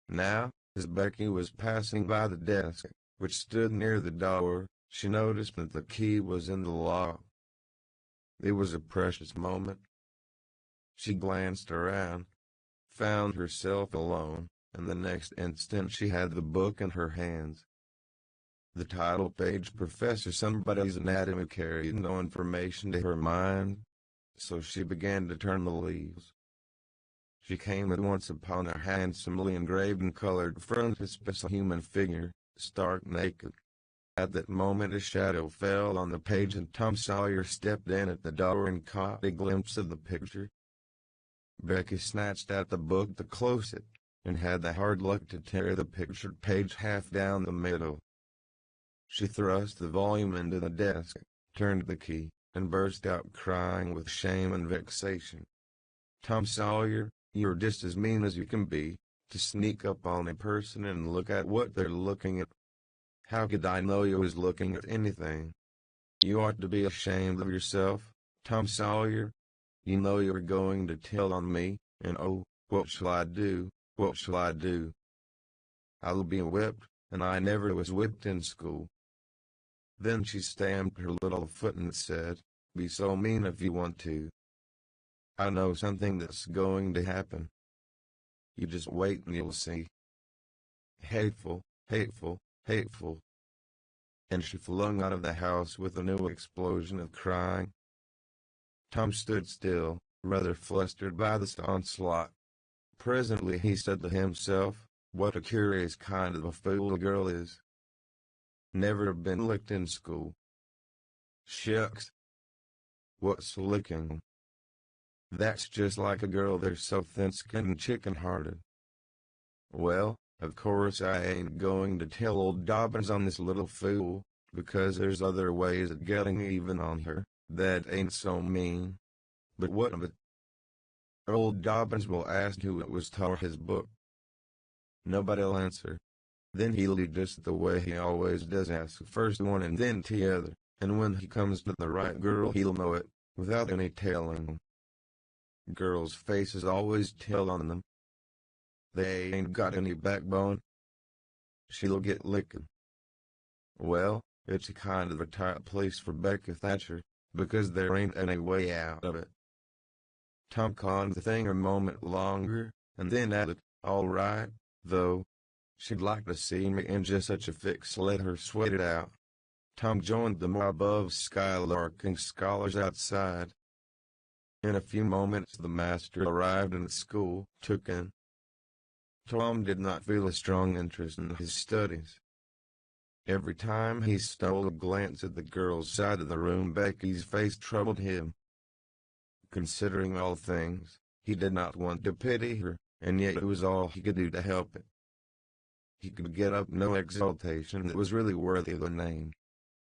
Now, as Becky was passing by the desk, which stood near the door, she noticed that the key was in the lock. It was a precious moment. She glanced around, found herself alone, and the next instant she had the book in her hands. The title page, Professor Somebody's Anatomy, carried no information to her mind, so she began to turn the leaves. She came at once upon a handsomely engraved and colored frontispiece, a human figure, stark naked. At that moment a shadow fell on the page and Tom Sawyer stepped in at the door and caught a glimpse of the picture. Becky snatched at the book to close it, and had the hard luck to tear the pictured page half down the middle. She thrust the volume into the desk, turned the key, and burst out crying with shame and vexation. "Tom Sawyer, you're just as mean as you can be, to sneak up on a person and look at what they're looking at. How could I know you was looking at anything? You ought to be ashamed of yourself, Tom Sawyer. You know you're going to tell on me, and oh, what shall I do, what shall I do? I'll be whipped, and I never was whipped in school." Then she stamped her little foot and said, "Be so mean if you want to. I know something that's going to happen. You just wait and you'll see. Hateful, hateful, hateful." And she flung out of the house with a new explosion of crying. Tom stood still, rather flustered by this onslaught. Presently he said to himself, "What a curious kind of a fool a girl is. Never been licked in school. Shucks. What's licking? That's just like a girl, they're so thin-skinned and chicken-hearted. Well, of course I ain't going to tell old Dobbins on this little fool, because there's other ways of getting even on her that ain't so mean. But what of it? Old Dobbins will ask who it was taught his book. Nobody'll answer. Then he'll do just the way he always does, ask first one and then t'other, and when he comes to the right girl he'll know it, without any telling. Girls' faces always tell on them. They ain't got any backbone. She'll get lickin'. Well, it's a kind of a tight place for Becky Thatcher, because there ain't any way out of it." Tom conned the thing a moment longer, and then added, "All right, though. She'd like to see me in just such a fix, let her sweat it out." Tom joined the mob of skylarking scholars outside. In a few moments the master arrived in the school, took in. Tom did not feel a strong interest in his studies. Every time he stole a glance at the girl's side of the room, Becky's face troubled him. Considering all things, he did not want to pity her, and yet it was all he could do to help it. He could get up no exultation that was really worthy of the name.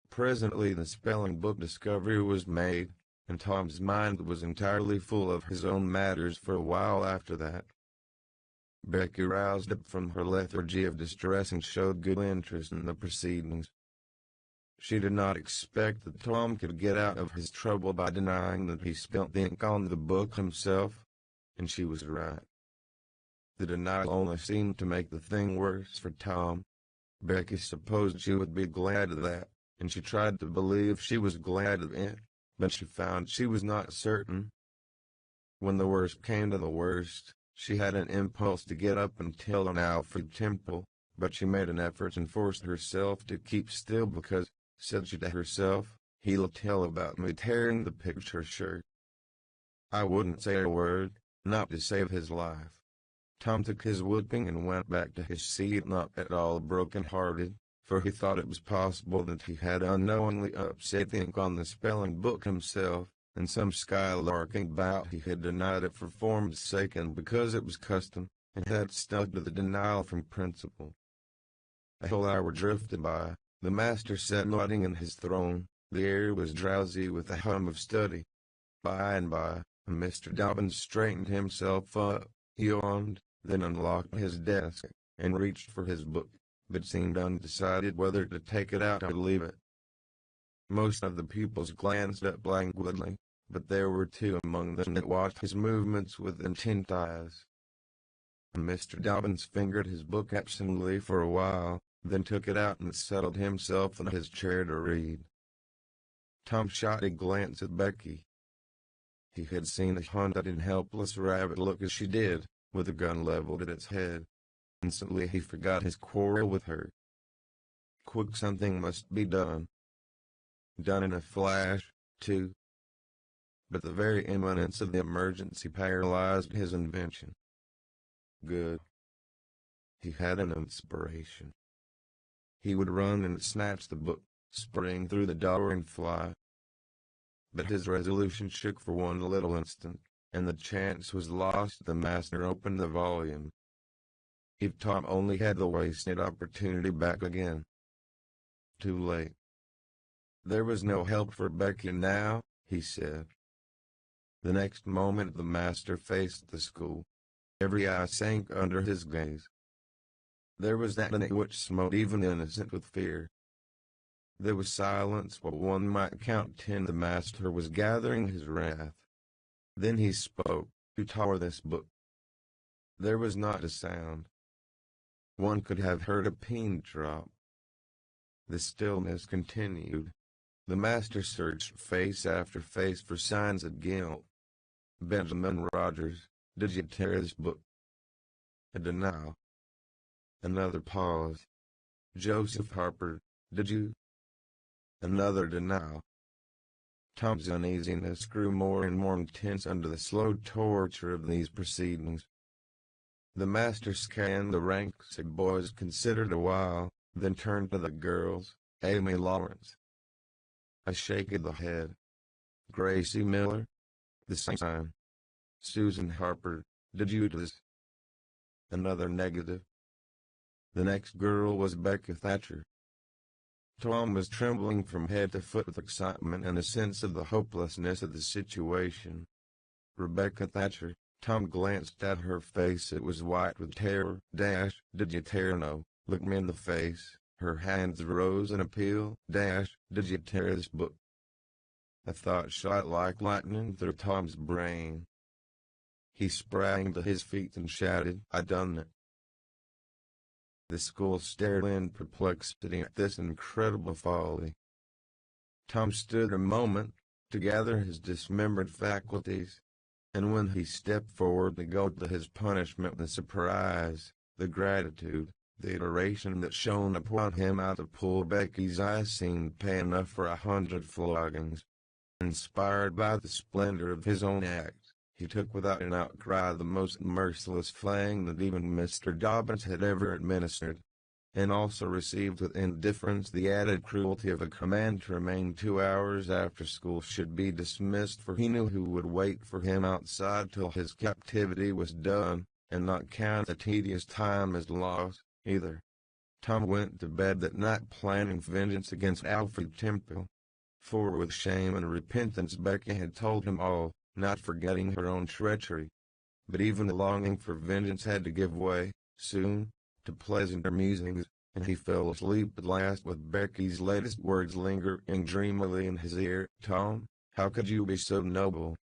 Presently the spelling book discovery was made, and Tom's mind was entirely full of his own matters for a while after that. Becky roused up from her lethargy of distress and showed good interest in the proceedings. She did not expect that Tom could get out of his trouble by denying that he spilled the ink on the book himself, and she was right. The denial only seemed to make the thing worse for Tom. Becky supposed she would be glad of that, and she tried to believe she was glad of it, but she found she was not certain. When the worst came to the worst, she had an impulse to get up and tell on Alfred Temple, but she made an effort and forced herself to keep still because, said she to herself, he'll tell about me tearing the picture shirt. I wouldn't say a word, not to save his life. Tom took his whipping and went back to his seat, not at all broken-hearted, for he thought it was possible that he had unknowingly upset the ink on the spelling book himself, and some skylarking bout he had denied it for form's sake and because it was custom, and had stuck to the denial from principle. A whole hour drifted by. The master sat nodding in his throne. The air was drowsy with the hum of study. By and by, Mr. Dobbins straightened himself up, yawned, then unlocked his desk, and reached for his book, but seemed undecided whether to take it out or leave it. Most of the pupils glanced up languidly, but there were two among them that watched his movements with intent eyes. Mr. Dobbins fingered his book absently for a while, then took it out and settled himself in his chair to read. Tom shot a glance at Becky. He had seen a hunted and helpless rabbit look as she did, with a gun leveled at its head. Instantly he forgot his quarrel with her. Quick, something must be done. Done in a flash, too. But the very imminence of the emergency paralyzed his invention. Good. He had an inspiration. He would run and snatch the book, spring through the door and fly. But his resolution shook for one little instant, and the chance was lost. The master opened the volume. If Tom only had the wasted opportunity back again. Too late. There was no help for Becky now, he said. The next moment the master faced the school. Every eye sank under his gaze. There was that in it which smote even the innocent with fear. There was silence while one might count 10. The master was gathering his wrath. Then he spoke. Who tore this book? There was not a sound. One could have heard a pin drop. The stillness continued. The master searched face after face for signs of guilt. Benjamin Rogers, did you tear this book? A denial. Another pause. Joseph Harper, did you? Another denial. Tom's uneasiness grew more and more intense under the slow torture of these proceedings. The master scanned the ranks of boys, considered a while, then turned to the girls. Amy Lawrence. A shake of the head. Gracie Miller. The same. Susan Harper, did you do this? Another negative. The next girl was Becca Thatcher. Tom was trembling from head to foot with excitement and a sense of the hopelessness of the situation. Rebecca Thatcher. Tom glanced at her face. It was white with terror. Did you tear? No. Look me in the face. Her hands rose in appeal. Did you tear this book? A thought shot like lightning through Tom's brain. He sprang to his feet and shouted, I done it. The school stared in perplexity at this incredible folly. Tom stood a moment, to gather his dismembered faculties, and when he stepped forward to go to his punishment, the surprise, the gratitude, the iteration that shone upon him out of poor Becky's eyes seemed pay enough for 100 floggings. Inspired by the splendor of his own act, he took without an outcry the most merciless flaying that even Mr. Dobbins had ever administered, and also received with indifference the added cruelty of a command to remain 2 hours after school should be dismissed, for he knew who would wait for him outside till his captivity was done, and not count the tedious time as lost, either. Tom went to bed that night planning vengeance against Alfred Temple. For with shame and repentance Becky had told him all, not forgetting her own treachery. But even the longing for vengeance had to give way, soon, to pleasanter musings, and he fell asleep at last with Becky's latest words lingering dreamily in his ear. "Tom, how could you be so noble?